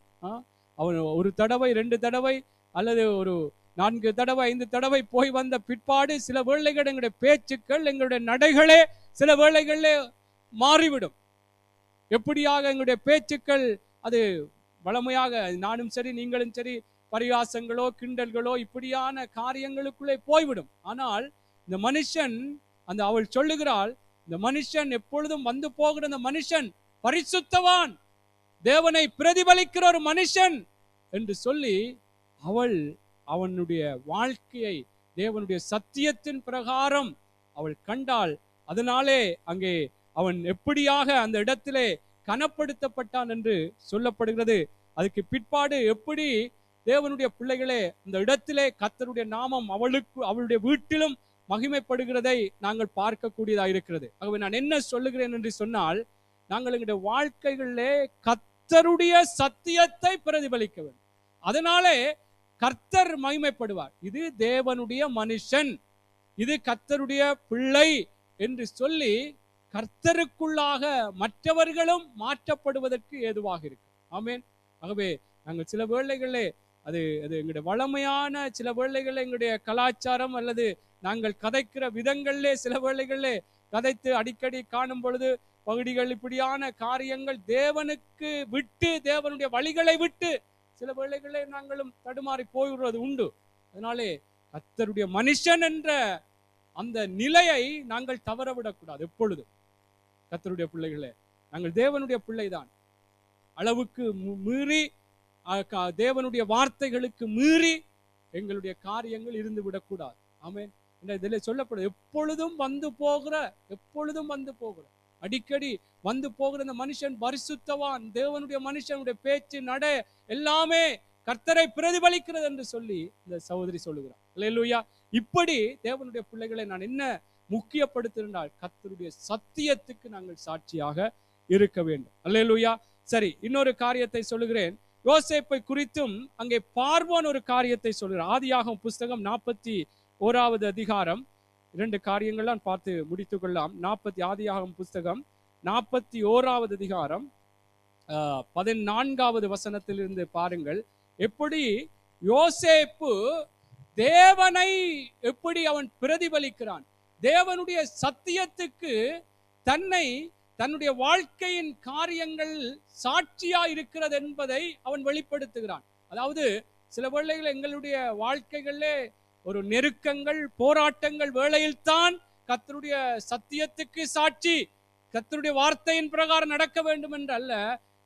அவன் ஒரு தடவை 2 தடவை அல்லது ஒரு 4 தடவை 5 தடவை போய் வந்த பிற்பாடு சில வேளைகள் எங்களுடைய பேச்சுக்கள் எங்களுடைய நடைகளே சில வேளைகளிலே மாறிவிடும். எப்படியாக எங்களுடைய பேச்சுக்கள் அது வளமையாக நானும் சரி நீங்களும் சரி பரிகாசங்களோ கிண்டல்களோ இப்படியான காரியங்களுக்குள்ளே போய்விடும். ஆனால் இந்த மனுஷன் அவள் சொல்லுகிறாள், இந்த மனுஷன் எப்பொழுதும் வந்து போகிற இந்த மனுஷன் பரிசுத்தவான், தேவனை பிரதிபலிக்கிற ஒரு மனுஷன் என்று சொல்லி அவள் அவனுடைய வாழ்க்கையை தேவனுடைய சத்தியத்தின் பிரகாரம் அவள் கண்டாள். அதனாலே அங்கே அவன் எப்படியாக அந்த இடத்திலே கனப்படுத்தப்பட்டான் என்று சொல்லப்படுகிறது. அதுக்கு பிற்பாடு எப்படி தேவனுடைய பிள்ளைகளே அந்த இடத்திலே கர்த்தருடைய நாமம் அவளுடைய வீட்டிலும் மகிமைப்படுகிறதை நாங்கள் பார்க்கக்கூடியதாக இருக்கிறது. ஆகவே நான் என்ன சொல்லுகிறேன் என்று சொன்னால், நாங்கள் எங்களுடைய வாழ்க்கைகளிலே கர்த்தருடைய சத்தியத்தை பிரதிபலிக்க வேண்டும். அதனாலே கர்த்தர் மகிமைப்படுவார். இது தேவனுடைய மனுஷன், இது கர்த்தருடைய பிள்ளை என்று சொல்லி கர்த்தருக்குள்ளாக மற்றவர்களும் மாற்றப்படுவதற்கு ஏதுவாக இருக்கு. ஆமென். ஆகவே நாங்கள் சில வேளைகளிலே அது எங்களுடைய வளமையான சில வேளைகளில் எங்களுடைய கலாச்சாரம் அல்லது நாங்கள் கதைக்கிற விதங்களிலே சில வேளைகளிலே கதைத்து அடிக்கடி காணும் பொழுது பகுதிகள் இப்படியான காரியங்கள் தேவனுக்கு விட்டு தேவனுடைய வழிகளை விட்டு சில வேளைகளிலே நாங்களும் தடுமாறி போய்விடுவது உண்டு. அதனாலே கர்த்தருடைய மனுஷன் என்ற அந்த நிலையை நாங்கள் தவறவிடக்கூடாது. எப்பொழுதும் கர்த்தருடைய பிள்ளைகளே, நாங்கள் தேவனுடைய பிள்ளைதான். அளவுக்கு மீறி தேவனுடைய வார்த்தைகளுக்கு மீறி எங்களுடைய காரியங்கள் இருந்து விடக்கூடாது. ஆமென். இதில் சொல்லப்படுது, எப்பொழுதும் வந்து போகிற அடிக்கடி வந்து போகிற இந்த மனுஷன் பரிசுத்தவான், தேவனுடைய மனுஷனுடைய பேச்சு நடை எல்லாமே கர்த்தரை பிரதிபலிக்கிறது என்று சொல்லி இந்த சகோதரி சொல்லுகிறார். அல்லேலூயா. இப்படி தேவனுடைய பிள்ளைகளை நான் என்ன முக்கியப்படுத்தினால் கர்த்தருடைய சத்தியத்துக்கு நாங்கள் சாட்சியாக இருக்க வேண்டும். அல்லேலூயா. சரி, இன்னொரு காரியத்தை சொல்லுகிறேன். யோசேப்பை குறித்தும் அங்கே பார்வோன் ஒரு காரியத்தை சொல்கிறார். ஆதியாகமம் புஸ்தகம் 41வது அதிகாரம் 2 காரியங்கள்லாம் பார்த்து முடித்துக் கொள்ளலாம். ஆதியாகமம் புஸ்தகம் 41வது அதிகாரம் 14வது வசனத்திலிருந்து பாருங்கள். எப்படி யோசேப்பு தேவனை எப்படி அவன் பிரதிபலிக்கிறான், தேவனுடைய சத்தியத்துக்கு தன்னுடைய வாழ்க்கையின் காரியங்கள் சாட்சியா இருக்கிறது என்பதை அவன் வெளிப்படுத்துகிறான். அதாவது சில வேளைகள் எங்களுடைய வாழ்க்கைகளிலே ஒரு நெருக்கங்கள் போராட்டங்கள் வேளையில்தான் கர்த்தருடைய சத்தியத்துக்கு சாட்சி, கர்த்தருடைய வார்த்தையின் பிரகாரம் நடக்க வேண்டும் என்று அல்ல,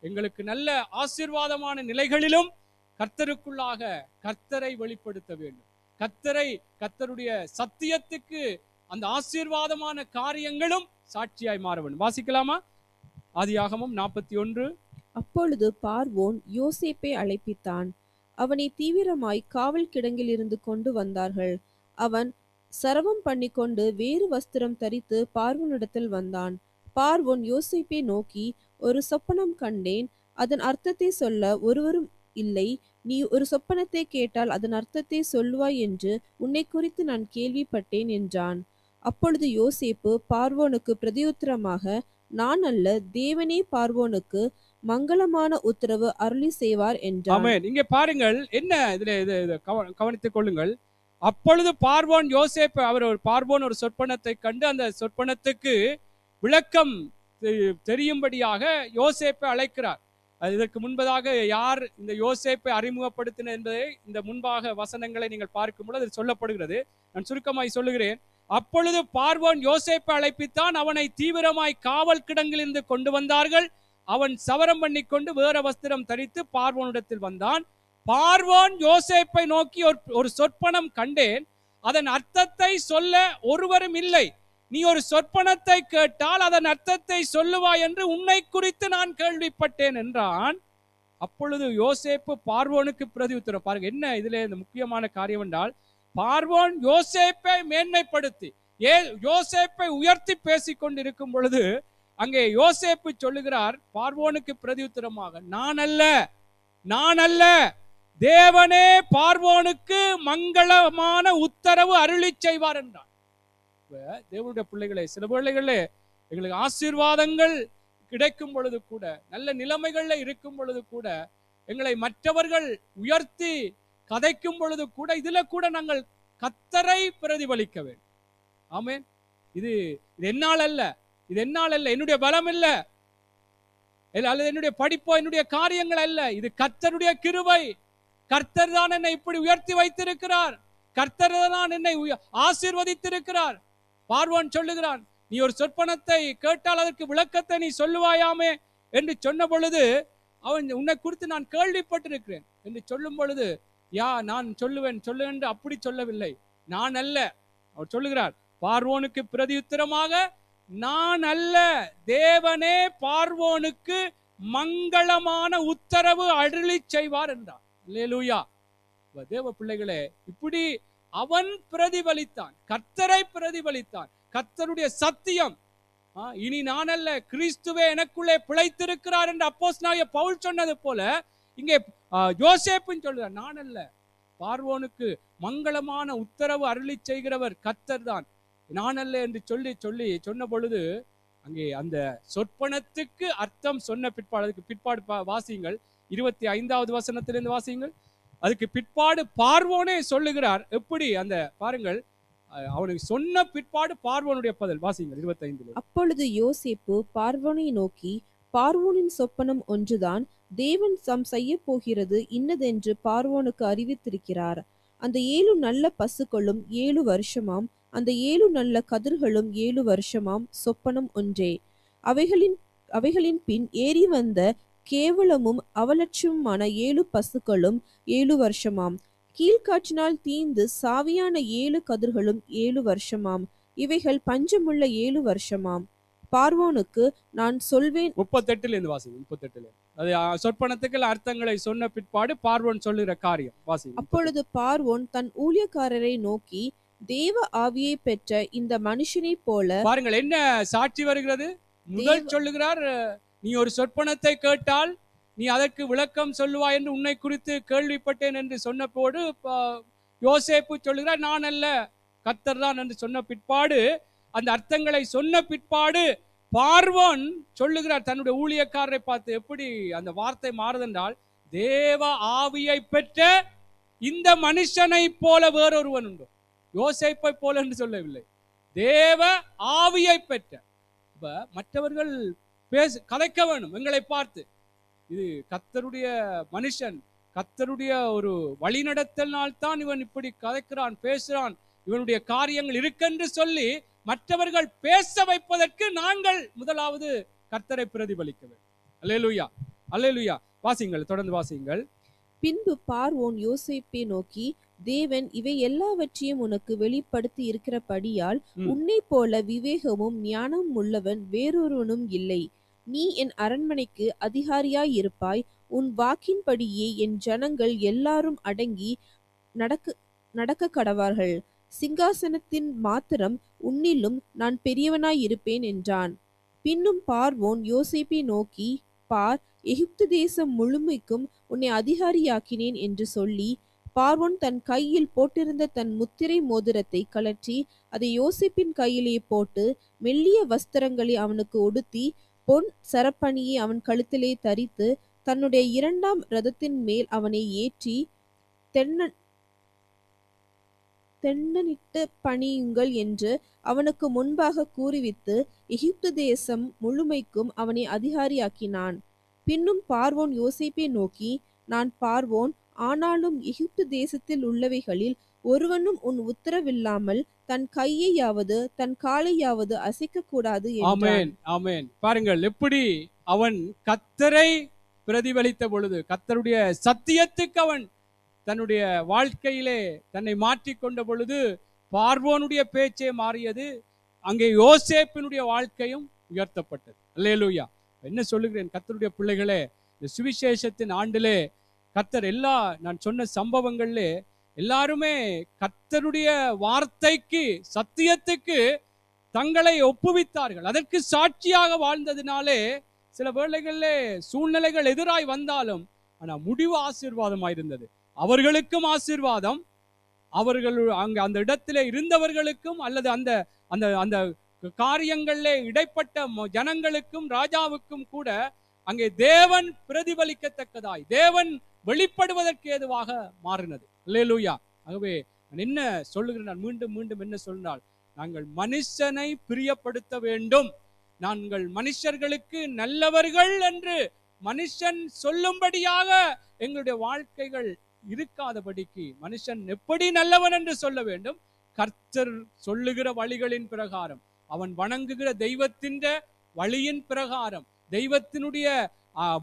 எங்களுக்கு நல்ல ஆசீர்வாதமான நிலைகளிலும் கர்த்தருக்குள்ளாக கர்த்தரை வெளிப்படுத்த வேண்டும். கர்த்தருடைய சத்தியத்துக்கு அந்த ஆசீர்வாதமான காரியங்களும் சாட்சியாய் மாற வேண்டும். வாசிக்கலாமா? ஆதியாகமம் 41. அப்பொழுது பார்வோன் யோசேப்பை அழைப்பித்தான். அவனை தீவிரமாய் காவல் கிடங்கிலிருந்து கொண்டு வந்தார்கள். அவன் சரவம் பண்ணிக்கொண்டு வேறு வஸ்திரம் தரித்து பார்வோனிடத்தில் வந்தான். பார்வோன் யோசேப்பை நோக்கி, ஒரு சொப்பனம் கண்டேன், அதன் அர்த்தத்தை சொல்ல ஒருவரும் இல்லை. நீ ஒரு சொப்பனத்தை கேட்டால் அதன் அர்த்தத்தை சொல்லுவாய் என்று உன்னை குறித்து நான் கேள்விப்பட்டேன் என்றான். அப்பொழுது யோசேப்பு பார்வோனுக்கு பிரதியுத்தரமாக, நான் அல்ல, தேவனே பார்வோனுக்கு மங்களமான உத்தரவு அருளி செய்வார் என்றான். ஆமென். இங்கே பாருங்கள், என்ன இதுல கவனித்துக் கொள்ளுங்கள். அப்பொழுது பார்வோன் யோசேப்பு, பார்வோன் ஒரு சொற்பனத்தை கண்டு அந்த சொற்பனத்துக்கு விளக்கம் தெரியும்படியாக யோசேப்பை அழைக்கிறார். இதற்கு முன்பதாக யார் இந்த யோசேப்பை அறிமுகப்படுத்தின என்பதை இந்த முன்பாக வசனங்களை நீங்கள் பார்க்கும்போது அது சொல்லப்படுகிறது. நான் சுருக்கமாய் சொல்லுகிறேன். அப்பொழுது பார்வோன் யோசேப்பை அழைப்பித்தான். அவனை தீவிரமாய் காவல் கிடங்கிலிருந்து கொண்டு வந்தார்கள். அவன் சவரம் பண்ணி கொண்டு வேற வஸ்திரம் தரித்து பார்வோனிடத்தில் வந்தான். பார்வோன் யோசேப்பை நோக்கி, ஒரு சொற்பனம் கண்டேன், அதன் அர்த்தத்தை சொல்ல ஒருவரும் இல்லை. நீ ஒரு சொற்பனத்தை கேட்டால் அதன் அர்த்தத்தை சொல்லுவாய் என்று உன்னை குறித்து நான் கேள்விப்பட்டேன் என்றான். அப்பொழுது யோசேப்பு பார்வோனுக்கு பிரதியுத்தரம். பாருங்க, என்ன இதுல இந்த முக்கியமான காரியம் என்றால், பார்வோன் யோசேப்பை மேன்மைப்படுத்தி யோசேப்பை உயர்த்தி பேசிக் கொண்டிருக்கும் பொழுது அங்கே யோசேப்பு சொல்லுகிறார் பார்வோனுக்கு பிரதியுத்தரமாக, நான் அல்ல, தேவனே பார்வோனுக்கு மங்களமான உத்தரவு அருளி செய்வார் என்றான். தேவனுடைய பிள்ளைகளே, சில பிள்ளைகளே எங்களுக்கு ஆசீர்வாதங்கள் கிடைக்கும் பொழுது கூட, நல்ல நிலைமைகள்ல இருக்கும் பொழுது கூட, எங்களை மற்றவர்கள் உயர்த்தி கதைக்கும் பொழுது கூட, இதுல கூட நாங்கள் கர்த்தரை பிரதிபலிக்க வேண்டும். ஆமென். இது என்னால் அல்ல, என்னுடைய பலம் இல்ல, அல்லது என்னுடைய படிப்போ என்னுடைய காரியங்கள் அல்ல, இது கர்த்தருடைய கிருபை. கர்த்தர் தான் என்னை இப்படி உயர்த்தி வைத்திருக்கிறார், கர்த்தர் தான் என்னை ஆசீர்வதித்திருக்கிறார். பார்வோன் சொல்லுகிறான், நீ ஒரு சொற்பனத்தை கேட்டால் அதற்கு விளக்கத்தை நீ சொல்லுவாயாமே என்று சொன்ன பொழுது, அவன் உன்னை குறித்து நான் கேள்விப்பட்டிருக்கிறேன் என்று சொல்லும் பொழுது, நான் சொல்லுவேன் அப்படி சொல்லவில்லை, நான் அல்ல. அவர் சொல்லுகிறார் பார்வோனுக்கு பிரதியுத்தரமாக, நான் அல்ல, தேவனே பார்வோனுக்கு மங்களமான உத்தரவு அருளி செய்வார் என்றார். அல்லேலூயா. தேவ பிள்ளைகளே, இப்படி அவன் பிரதிபலித்தான், கர்த்தரை பிரதிபலித்தான், கர்த்தருடைய சத்தியம். இனி நான் அல்ல, கிறிஸ்துவே எனக்குள்ளே பிழைத்திருக்கிறார் என்று அப்போஸ்தலனாகிய பவுல் சொன்னது போல இங்கே யோசேப்புன்னு சொல்றார், நான் அல்ல, பார்வோனுக்கு மங்களமான உத்தரவு அருளி செய்கிறவர் கர்த்தர் தான், நான் அல்ல என்று சொன்ன பொழுது அங்கே அந்த சொற்பனத்துக்கு அர்த்தம் சொன்ன பிற்பாடு, அதுக்கு பிற்பாடு வாசியுங்கள், 25வது வசனத்திலிருந்து வாசியுங்கள். அதுக்கு பிற்பாடு பார்வோனே சொல்லுகிறார். எப்படி அந்த பாருங்கள், அவனுக்கு சொன்ன பிற்பாடு பார்வோனுடைய பதில் வாசியுங்கள் 25. அப்பொழுது யோசேப்பு பார்வோனை நோக்கி, பார்வோனின் சொப்பனம் ஒன்றுதான், தேவன் தாம் செய்ய போகிறது இன்னதென்று பார்வோனுக்கு அறிவித்திருக்கிறார். அந்த 7 நல்ல பசுக்களும் 7 வருஷமாம், அந்த 7 நல்ல கதிர்களும் 7 வருஷமாம், சொப்பனம் ஒன்றே. அவைகளின் பின் ஏறி வந்த கேவலமும் அவலட்சமுமான 7 பசுக்களும் 7 வருஷமாம், கீழ்காற்றினால் தீந்து சாவியான 7 கதிர்களும் 7 வருஷமாம், இவைகள் பஞ்சமுள்ள 7 வருஷமாம். பார்வோனுக்கு நான் சொல்வேன். 38 வாசிங்க. 38 அது சொற்பனத்துக்கு அர்த்தங்களை சொன்ன பிற்பாடு பார்வோன் சொல்லுகிற காரியம் வாசிங்க. அப்பொழுது பார்வோன் தன் ஊழியக்காரரை நோக்கி, தேவ ஆவியை பெற்ற இந்த மனுஷனை போல. பாருங்கள் என்ன சாட்சி வருகிறது. முதல் சொல்லுகிறார், நீ ஒரு சொற்பனத்தை கேட்டால் நீ அதற்கு விளக்கம் சொல்லுவாய் என்று உன்னை குறித்து கேள்விப்பட்டேன் என்று சொன்ன போது யோசேப்பு சொல்லுகிறார், நான் அல்ல, கர்த்தர் தான் என்று சொன்ன பிற்பாடு, அந்த அர்த்தங்களை சொன்ன பிற்பாடு பார்வோன் சொல்லுகிறார் தன்னுடைய ஊழியக்காரரை பார்த்து. எப்படி அந்த வார்த்தை மாறுதென்றால், தேவ ஆவியை பெற்ற இந்த மனுஷனை போல வேறொருவன் உண்டு. யோசேப்பை போல என்று சொல்லவில்லை, தேவ ஆவியை பெற்ற. மற்றவர்கள் கதைக்க வேணும் எங்களை பார்த்து, இது கர்த்தருடைய மனுஷன், கர்த்தருடைய ஒரு வழிநடத்தலினால் தான் இவன் இப்படி கதைக்கிறான், பேசுறான், இவனுடைய காரியங்கள் இருக்கென்று சொல்லி மற்றவர்கள் பேச வைப்பதற்கு நாங்கள் முதலாவது கர்த்தரை பிரதிபலிக்க வேண்டும். அல்லேலூயா, அல்லேலூயா. வாசிங்கள், தொடர்ந்து வாசிங்கள். பின்பு பார்வோன் யோசேப்பை நோக்கி, தேவன் இவை எல்லாவற்றையும் உனக்கு வெளிப்படுத்தி இருக்கிறபடியால் உன்னை போல விவேகமும் ஞானமும் உள்ளவன் வேறொருவனும் இல்லை. நீ என் அரண்மனைக்கு அதிகாரியாய் இருப்பாய். உன் வாக்கின்படியே என் ஜனங்கள் எல்லாரும் அடங்கி நடக்க நடக்க கடவார்கள். சிங்காசனத்தின் மாத்திரம் உன்னிலும் நான் பெரியவனாய் இருப்பேன் என்றான். பின்னும் பார்வோன் யோசேப்பை நோக்கி, பார், எகிப்து தேசம் முழுமைக்கும் உன்னை அதிகாரியாக்கினேன் என்று சொல்லி, பார்வோன் தன் கையில் போட்டிருந்த தன் முத்திரை மோதிரத்தை கழற்றி அதை யோசேப்பின் கையிலே போட்டு, மெல்லிய வஸ்திரங்களை அவனுக்கு உடுத்தி, பொன் சரப்பணியை அவன் கழுத்திலே தரித்து, தன்னுடைய 2ஆம் ரதத்தின் மேல் அவனை ஏற்றி, தென்ன தென்னனிட்டு பணியுங்கள் என்று அவனுக்கு முன்பாக கூறிவித்து, எகிப்து தேசம் முழுமைக்கும் அவனை அதிகாரியாக்கினான். பின்னும் பார்வோன் யோசேப்பை நோக்கி, நான் பார்வோன், ஆனாலும் எகிப்து தேசத்தில் உள்ளவைகளில் ஒருவனும் உன் உத்தரவில்லாமல் தன் கையையாவது தன் காலையாவது அசைக்க கூடாது என்றான். ஆமென், ஆமென். பாருங்கள் எப்படி அவன் கர்த்தரை பிரதிபலித்த பொழுது, கர்த்தருடைய சத்தியத்துக்கு அவன் தன்னுடைய வாழ்க்கையிலே தன்னை மாற்றிக்கொண்ட பொழுது பார்வோனுடைய பேச்சே மாறியது. அங்கே யோசேப்பினுடைய வாழ்க்கையும் உயர்த்தப்பட்டது. அல்லேலூயா. என்ன சொல்லுகிறேன் கர்த்தருடைய பிள்ளைகளே, இந்த சுவிசேஷத்தின் ஆண்டிலே கர்த்தர் நான் சொன்ன சம்பவங்களிலே எல்லாருமே கர்த்தருடைய வார்த்தைக்கு சத்தியத்துக்கு தங்களை ஒப்புவித்தார்கள். அதற்கு சாட்சியாக வாழ்ந்ததினாலே சில வேளைகளிலே சூழ்நிலைகள் எதிராய் வந்தாலும் ஆனா முடிவு ஆசீர்வாதமாயிருந்தது. அவர்களுக்கும் ஆசீர்வாதம், அவர்கள் அங்க அந்த இடத்திலே இருந்தவர்களுக்கும் அல்லது அந்த அந்த அந்த காரியங்களிலே இடைப்பட்ட ஜனங்களுக்கும் ராஜாவுக்கும் கூட அங்கே தேவன் பிரதிபலிக்கத்தக்கதாய், தேவன் வெளிப்படுவதற்கு ஏதுவாக மாறினது. அல்லேலூயா. ஆகவே நான் என்ன சொல்லுகிறேன், நான் மீண்டும் மீண்டும் என்ன சொன்னால், நாங்கள் மனுஷனை பிரியப்படுத்த வேண்டும். நாங்கள் மனுஷர்களுக்கு நல்லவர்கள் என்று மனுஷன் சொல்லும்படியாக எங்களுடைய வாழ்க்கைகள் இருக்காதபடிக்கு, மனுஷன் எப்படி நல்லவன் என்று சொல்ல வேண்டும், கர்த்தர் சொல்லுகிற வழிகளின் பிரகாரம், அவன் வணங்குகிற தெய்வத்தின் வழியின் பிரகாரம், தெய்வத்தினுடைய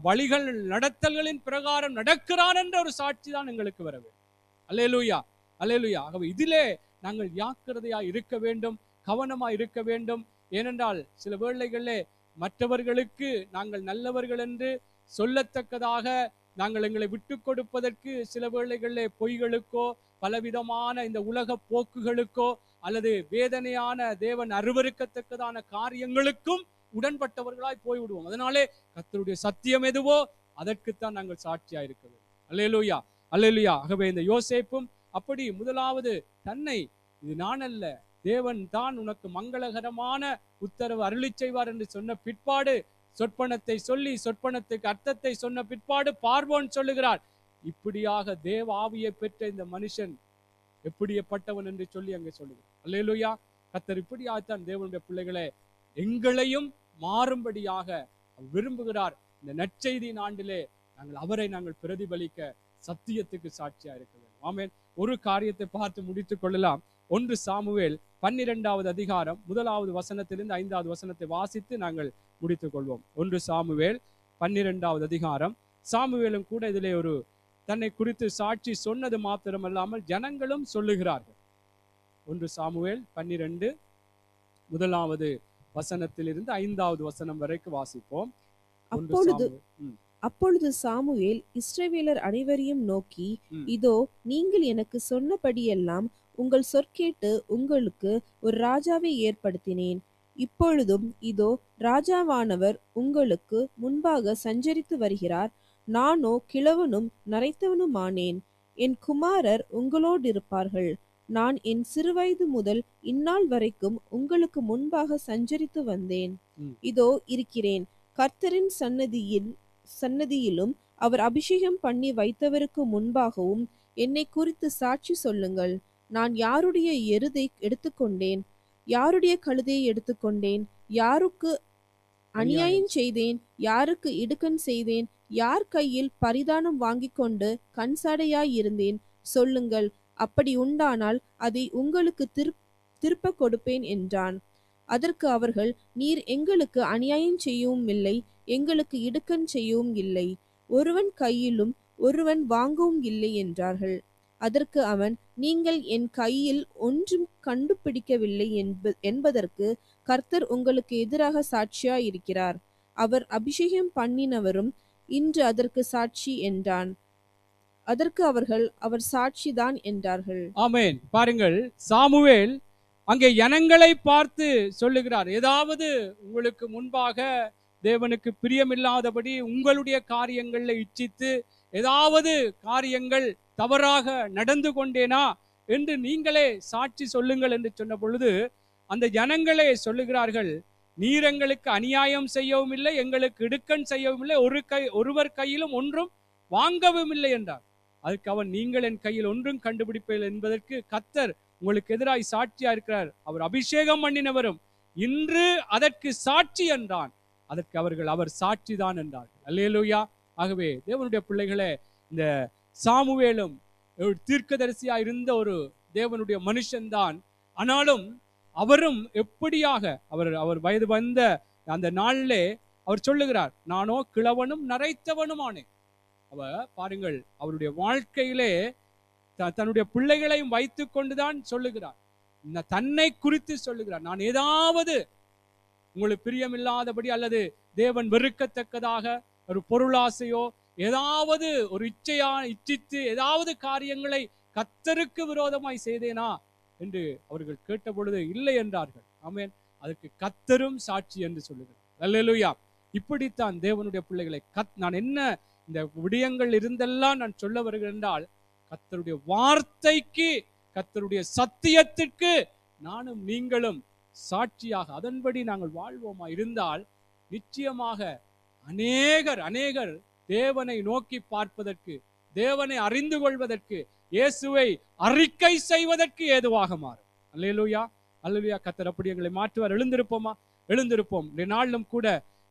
வழிகள் நடத்தல்களின் பிரகாரம் நடக்கிறான் என்ற ஒரு சாட்சி தான் எங்களுக்கு வர வேண்டும். அல்லேலூயா, அல்லேலூயா. ஆகவே இதிலே நாங்கள் ஜாக்கிரதையா இருக்க வேண்டும், கவனமா இருக்க வேண்டும். ஏனென்றால் சில வேளைகளிலே மற்றவர்களுக்கு நாங்கள் நல்லவர்கள் என்று சொல்லத்தக்கதாக நாங்கள் எங்களை விட்டு கொடுப்பதற்கு சில வேளைகளிலே பொய்களுக்கோ பலவிதமான இந்த உலக போக்குகளுக்கோ அல்லது வேதனையான தேவன் அருவருக்கத்தக்கதான காரியங்களுக்கும் உடன்பட்டவர்களாய் போய்விடுவோம். அதனாலே கர்த்தருடைய சத்தியம் எதுவோ அதற்குத்தான் நாங்கள் சாட்சியா இருக்க வேண்டும். அல்லேலூயா, அல்லேலூயா. ஆகவே இந்த யோசேப்பும் அப்படி முதலாவது தன்னை, இது நான் அல்ல, தேவன் தான் உனக்கு மங்களகரமான உத்தரவு அருளி செய்வார் என்று சொன்ன பிற்பாடு, சொற்பனத்தை சொல்லி சொற்பனத்துக்கு அர்த்தத்தை சொன்ன பிற்பாடு பார்வோன் சொல்லுகிறார், இப்படியாக தேவ ஆவியை பெற்ற இந்த மனுஷன் எப்படிப்பட்டவன் என்று சொல்லி அங்கே சொல்லுகிறார். அல்லேலூயா. கர்த்தர் இப்படியாகத்தான் தேவனுடைய பிள்ளைகளே எங்களையும் மாறும்படியாக விரும்புகிறார். இந்த நற்செய்தியின் ஆண்டிலே நாங்கள் பிரதிபலிக்க சத்தியத்துக்கு சாட்சியா இருக்க வேண்டும். ஆமென். ஒரு காரியத்தை பார்த்து முடித்துக் கொள்ளலாம். 1 சாமுவேல் 12வது அதிகாரம் 1வது வசனத்திலிருந்து 5வது வசனத்தை வாசித்து நாங்கள் முடித்துக் கொள்வோம். 1 சாமுவேல் 12வது அதிகாரம். சாமுவேலும் கூட இதிலே ஒரு தன்னை குறித்து சாட்சி சொன்னது மாத்திரமல்லாமல் ஜனங்களும் சொல்லுகிறார்கள். 1 சாமுவேல் 12 1வது வசனத்திலிருந்து 5வது வசனம் வரைக்கும் வாசிப்போம். அப்பொழுது சாமுவேல் இஸ்ரவேலர் அனைவரையும் நோக்கி, இதோ நீங்கள் எனக்கு சொன்னபடியெல்லாம் உங்கள் சொற்கேட்டு உங்களுக்கு ஒரு ராஜாவை ஏற்படுத்தினேன். இப்பொழுதும் இதோ ராஜாவானவர் உங்களுக்கு முன்பாக சஞ்சரித்து வருகிறார். நானோ கிழவனும் நரைத்தவனுமானேன். என் குமாரர் உங்களோடு இருப்பார்கள். நான் என் சிறுவயது முதல் இந்நாள் வரைக்கும் உங்களுக்கு முன்பாக சஞ்சரித்து வந்தேன். இதோ இருக்கிறேன். கர்த்தரின் சன்னதியிலும் அவர் அபிஷேகம் பண்ணி வைத்தவருக்கு முன்பாகவும் என்னை குறித்து சாட்சி சொல்லுங்கள். நான் யாருடைய எருதை எடுத்துக்கொண்டேன், யாருடைய கழுதையை எடுத்துக்கொண்டேன், யாருக்கு அநியாயம் செய்தேன், யாருக்கு இடுக்கண் செய்தேன், யார் கையில் பரிதானம் வாங்கி கொண்டு கண்சாடையாய் இருந்தேன், சொல்லுங்கள். அப்படி உண்டானால் அதை உங்களுக்கு திருப்ப கொடுப்பேன் என்றான். அதற்கு அவர்கள், நீர் எங்களுக்கு அநியாயம் செய்யவும் இல்லை, எங்களுக்கு இடுக்கண் செய்யவும் இல்லை, ஒருவன் கையிலும் ஒருவன் வாங்கவும் இல்லை என்றார்கள். அதற்கு அவன், நீங்கள் என் கையில் ஒன்றும் கண்டுபிடிக்கவில்லை என்பதற்கு கர்த்தர் உங்களுக்கு எதிராக சாட்சியாய் இருக்கிறார். அவர் அபிஷேகம் பண்ணினவரும் இன்று அதற்கு சாட்சி என்றான். அதற்கு அவர்கள், அவர் சாட்சிதான் என்றார்கள். ஆமென். பாருங்கள், சாமுவேல் அங்கே ஜனங்களை பார்த்து சொல்லுகிறார், ஏதாவது உங்களுக்கு முன்பாக தேவனுக்கு பிரியமில்லாதபடி உங்களுடைய காரியங்களை இச்சித்து ஏதாவது காரியங்கள் தவறாக நடந்து கொண்டேனா என்று நீங்களே சாட்சி சொல்லுங்கள் என்று சொன்ன பொழுது அந்த ஜனங்களே சொல்லுகிறார்கள், நீர் எங்களுக்கு அநியாயம் செய்யவும் இல்லை, எங்களுக்கு இடுக்கண் செய்யவும் இல்லை, ஒருவர் கையிலும் ஒன்றும் வாங்கவும் இல்லை என்றார். அதுக்கு அவன், நீங்கள் என் கையில் ஒன்றும் கண்டுபிடிப்பீர்கள் என்பதற்கு கர்த்தர் உங்களுக்கு எதிராய் சாட்சியா இருக்கிறார், அவர் அபிஷேகம் பண்ணினவரும் இன்று அதற்கு சாட்சி என்றான். அதற்கு அவர்கள், அவர் சாட்சி தான் என்றார்கள். அல்லேலூயா. ஆகவே தேவனுடைய பிள்ளைகளே, இந்த சாமுவேலும் தீர்க்கதரிசியா இருந்த ஒரு தேவனுடைய மனுஷன்தான். ஆனாலும் அவரும் எப்படியாக அவர் வயது வந்த அந்த நாளிலே அவர் சொல்லுகிறார், நானோ கிழவனும் நரைத்தவனும் ஆனேன். பாருங்கள், அவருடைய வாழ்க்கையிலே தன்னுடைய பிள்ளைகளையும் வைத்துக் கொண்டுதான் சொல்லுகிறார், தன்னை குறித்து சொல்லுகிறார், நான் ஏதாவது உங்களுக்கு பிரியமில்லாதபடி அல்லது தேவன் வெறுக்கத்தக்கதாக ஒரு பொருளாசையோ ஏதாவது ஒரு இச்சித்து ஏதாவது காரியங்களை கர்த்தருக்கு விரோதமாய் செய்தேனா என்று அவர்கள் கேட்ட பொழுது இல்லை என்றார்கள். ஆமென். அதற்கு கர்த்தரும் சாட்சி என்று சொல்லுகிறார். அல்லேலூயா. இப்படித்தான் தேவனுடைய பிள்ளைகளை நான் என்ன இந்த விடயங்கள் இருந்தெல்லாம் நான் சொல்ல வருகிறேன் என்றால், கர்த்தருடைய வார்த்தைக்கு, கர்த்தருடைய சத்தியத்திற்கு நானும் நீங்களும் சாட்சியாக அதன்படி நாங்கள் வாழ்வோமா இருந்தால் நிச்சயமாக அநேகர் தேவனை நோக்கி பார்ப்பதற்கு, தேவனை அறிந்து கொள்வதற்கு, இயேசுவை அறிக்கை செய்வதற்கு ஏதுவாக மாறும். அல்லேலூயா. அல்லேலூயா. கர்த்தர் அப்படி எங்களை மாற்றுவார். எழுந்திருப்போம். இந்த நாளிலும் கூட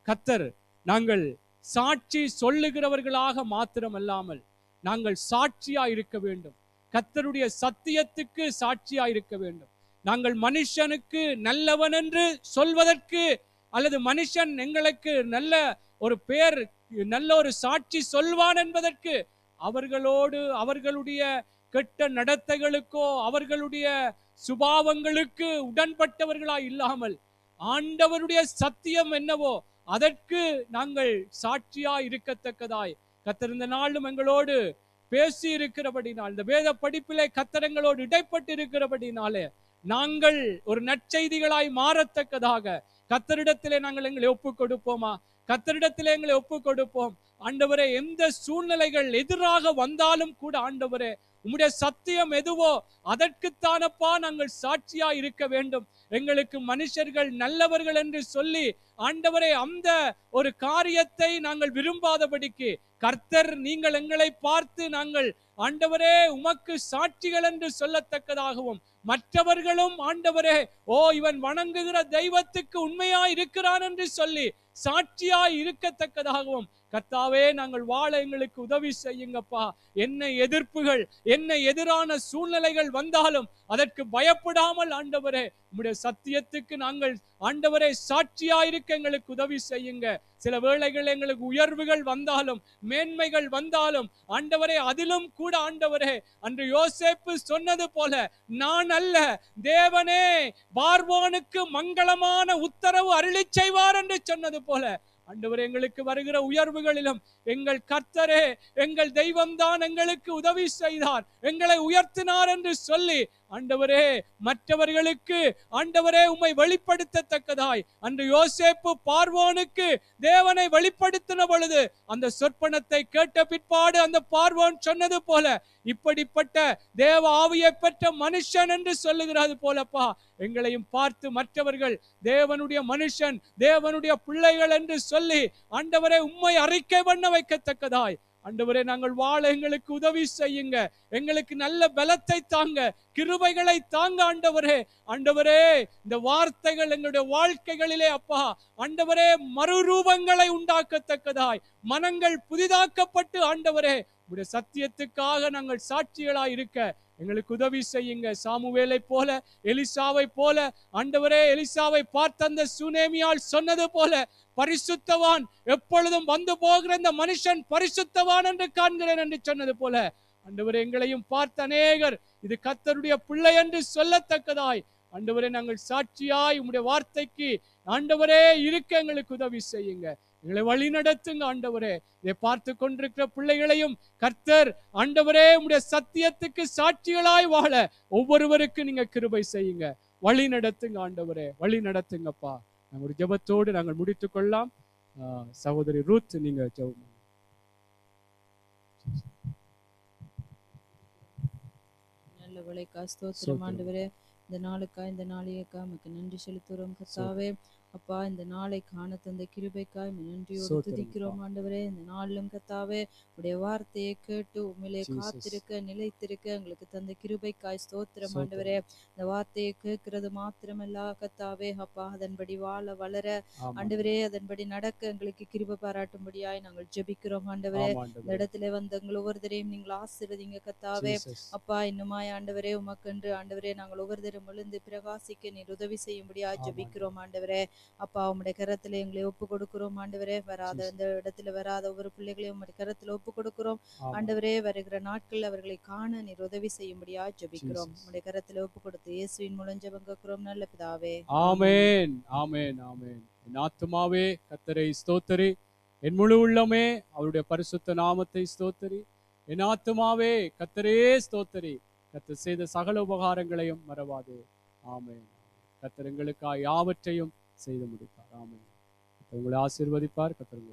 கர்த்தர் நாங்கள் சாட்சி சொல்லுகிறவர்களாக மாத்திரமல்லாமல் நாங்கள் சாட்சியா இருக்க வேண்டும். கர்த்தருடைய சத்தியத்துக்கு சாட்சியா இருக்க வேண்டும். நாங்கள் மனுஷனுக்கு நல்லவன் என்று சொல்வதற்கு அல்லது மனுஷன் எங்களுக்கு நல்ல ஒரு பேர், நல்ல ஒரு சாட்சி சொல்வான் என்பதற்கு அவர்களோடு அவர்களுடைய கெட்ட நடத்தைகளுக்கோ அவர்களுடைய சுபாவங்களுக்கு உடன்பட்டவர்களாய் இல்லாமல் ஆண்டவருடைய சத்தியம் என்னவோ அதற்கு நாங்கள் சாட்சியா இருக்கத்தக்கதாய் கர்த்தர் இந்த நாளும் எங்களோடு பேசி இருக்கிறபடினால், இந்த வேத படிப்பிலே கர்த்தர் எங்களோடு இடைப்பட்டு இருக்கிறபடினாலே நாங்கள் ஒரு நற்செய்திகளாய் மாறத்தக்கதாக கர்த்தரிடத்திலே நாங்கள் எங்களை ஒப்புக் கொடுப்போமா? கர்த்தரிடத்திலே எங்களை ஒப்புக் கொடுப்போம். ஆண்டவரே, எந்த சூழ்நிலைகள் எதிராக வந்தாலும் கூட ஆண்டவரே, உம்முடைய சத்தியம் எதுவோ அதற்குத்தானப்பா நாங்கள் சாட்சியா இருக்க வேண்டும். எங்களுக்கு மனுஷர்கள் நல்லவர்கள் என்று சொல்லி ஆண்டவரே அந்த ஒரு காரியத்தை நாங்கள் விரும்பாதபடிக்கு கர்த்தர், நீங்கள் எங்களை பார்த்து நாங்கள் ஆண்டவரே உமக்கு சாட்சிகள் என்று சொல்லத்தக்கதாகவும், மற்றவர்களும் ஆண்டவரே இவன் வணங்குகிற தெய்வத்துக்கு உண்மையா இருக்கிறான் என்று சொல்லி சாட்சியாய் இருக்கத்தக்கதாகவும் கர்த்தாவே நாங்கள் வாழ எங்களுக்கு உதவி செய்யுங்கப்பா. என்ன எதிர்ப்புகள், என்ன எதிரான சூழ்நிலைகள் வந்தாலும் அதற்கு பயப்படாமல் ஆண்டவரே உம்முடைய சத்தியத்துக்கு நாங்கள் ஆண்டவரே சாட்சியாயிருக்க எங்களுக்கு உதவி செய்யுங்க. சில வேளைகள் எங்களுக்கு உயர்வுகள் வந்தாலும் மேன்மைகள் வந்தாலும் ஆண்டவரே அதிலும் கூட ஆண்டவரே அன்று யோசேப்பு சொன்னது போல, நான் அல்ல தேவனே பார்வோனுக்கு மங்களமான உத்தரவு அருளி செய்வார் என்று சொன்னது போல ஆண்டவரே எங்களுக்கு வருகிற உயர்வுகளிலும் எங்கள் கர்த்தரே எங்கள் தெய்வம்தான் எங்களுக்கு உதவி செய்தார், எங்களை உயர்த்தினார் என்று சொல்லி ஆண்டவரே மற்றவர்களுக்கு ஆண்டவரே உம்மை வெளிப்படுத்தத்தக்கதாய் அன்று யோசேப்பு பார்வோனுக்கு தேவனை வெளிப்படுத்தின பொழுது அந்த சொற்பனத்தை கேட்ட பிற்பாடு அந்த பார்வோன் சொன்னது போல, இப்படிப்பட்ட தேவ ஆவியை பெற்ற மனுஷன் என்று சொல்லுகிறது போலப்பா எங்களையும் பார்த்து மற்றவர்கள் தேவனுடைய மனுஷன், தேவனுடைய பிள்ளைகள் என்று சொல்லி ஆண்டவரே உம்மை அறிக்கை பண்ண வைக்கத்தக்கதாய் ஆண்டவரே நாங்கள் வாழ எங்களுக்கு உதவி செய்யுங்க. எங்களுக்கு நல்ல பலத்தை தாங்க, கிருபைகளை தாங்க ஆண்டவரே. ஆண்டவரே இந்த வார்த்தைகள் எங்களுடைய வாழ்க்கைகளிலே அப்பா ஆண்டவரே மறுரூபங்களை உண்டாக்கத்தக்கதாய், மனங்கள் புதிதாக்கப்பட்டு ஆண்டவரே உடைய சத்தியத்துக்காக நாங்கள் சாட்சிகளாய் இருக்க எங்களுக்கு உதவி செய்யுங்க. சாமுவேலை போல, எலிசாவை போல ஆண்டவரே, எலிசாவை பார்த்த அந்த சுனேமியால் சொன்னது போல, பரிசுத்தவான் எப்பொழுதும் வந்து போகிற இந்த மனுஷன் பரிசுத்தவான் என்று காண்கிறேன் என்று சொன்னது போல ஆண்டவரே எங்களையும் பார்த்த அநேகர் இது கர்த்தருடைய பிள்ளை என்று சொல்லத்தக்கதாய் ஆண்டவரே நாங்கள் சாட்சியாய் உம்முடைய வார்த்தைக்கு ஆண்டவரே இருக்க எங்களுக்கு உதவி செய்யுங்க. எங்களை வழி நடத்துங்க ஆண்டவரே. இதை பார்த்து கொண்டிருக்கிற பிள்ளைகளையும் கர்த்தர் ஆண்டவரே உம்முடைய சத்தியத்துக்கு சாட்சிகளாய் வாழ ஒவ்வொருவருக்கு நீங்க கிருபை செய்யுங்க. வழி நடத்துங்க ஆண்டவரே, வழி நடத்துங்கப்பா. நாங்கள் ஒரு ஜெபத்தோடு நாங்கள் முடித்துக் கொள்ளலாம். சகோதரி ரூத், நீங்க ஜெபம். நல்ல வேளைக்கா ஸ்தோத்திரம் ஆண்டவரே. இந்த நாளுக்கா இந்த நாளையக்கா உமக்கு நன்றி செலுத்துகிறோம் கர்த்தாவே. அப்பா, இந்த நாளை காண தந்த கிருபைக்காய் நன்றியோடு துதிக்கிறோம் ஆண்டவரே. இந்த நாளிலும் கர்த்தாவே உடைய வார்த்தையை கேட்டு உண்மையிலே காத்திருக்க நிலைத்திருக்க எங்களுக்கு தந்த கிருபைக்காய் ஸ்தோத்திரம் ஆண்டவரே. இந்த வார்த்தையை கேட்கிறது மாத்திரமல்ல கர்த்தாவே, அப்பா அதன்படி வாழ வளர ஆண்டவரே, அதன்படி நடக்க எங்களுக்கு கிருபை பாராட்டும்படியாய் நாங்கள் ஜெபிக்கிறோம் ஆண்டவரே. இந்த இடத்துல வந்து எங்கள் ஒவ்வொருத்தரையும் நீங்கள் ஆசீர்வதிங்க கர்த்தாவே. அப்பா, இன்னுமாய் ஆண்டவரே உமக்கென்று ஆண்டவரே நாங்கள் ஒவ்வொருத்தரும் விழுந்து பிரகாசிக்க நீர் உதவி செய்யும்படியாய் ஜெபிக்கிறோம் ஆண்டவரே. அப்பா, உம்முடைய கரத்துல எங்களை ஒப்பு கொடுக்கிறோம் ஆண்டவரே. வராத இந்த இடத்துல வராத ஒவ்வொரு பிள்ளைகளையும் உம்முடைய கரத்துல ஒப்பு கொடுக்கிறோம் ஆண்டவரே. வருகிற நாட்கள் அவர்களை காண நீர் உதவி செய்யும்படியா ஜெபிக்கிறோம். உம்முடைய கரத்துல ஒப்பு கொடுத்து இயேசுவின் மூலம் ஜெபம் கேட்கிறோம் நல்ல பிதாவே. ஆமென், ஆமென், ஆமென். என் ஆத்துமாவே கர்த்தரை ஸ்தோத்திரி, என் முழு உள்ளமே அவருடைய பரிசுத்த நாமத்தை ஸ்தோத்திரி. என் ஆத்துமாவே கர்த்தரே ஸ்தோத்திரி, கர்த்தர் செய்த சகல உபகாரங்களையும் மறவாதே. ஆமென். கர்த்தர் எங்களுக்காக யாவற்றையும் செய்து முடிப்பார். ஆமென். உங்களை ஆசீர்வதிப்பார். கர்த்தர்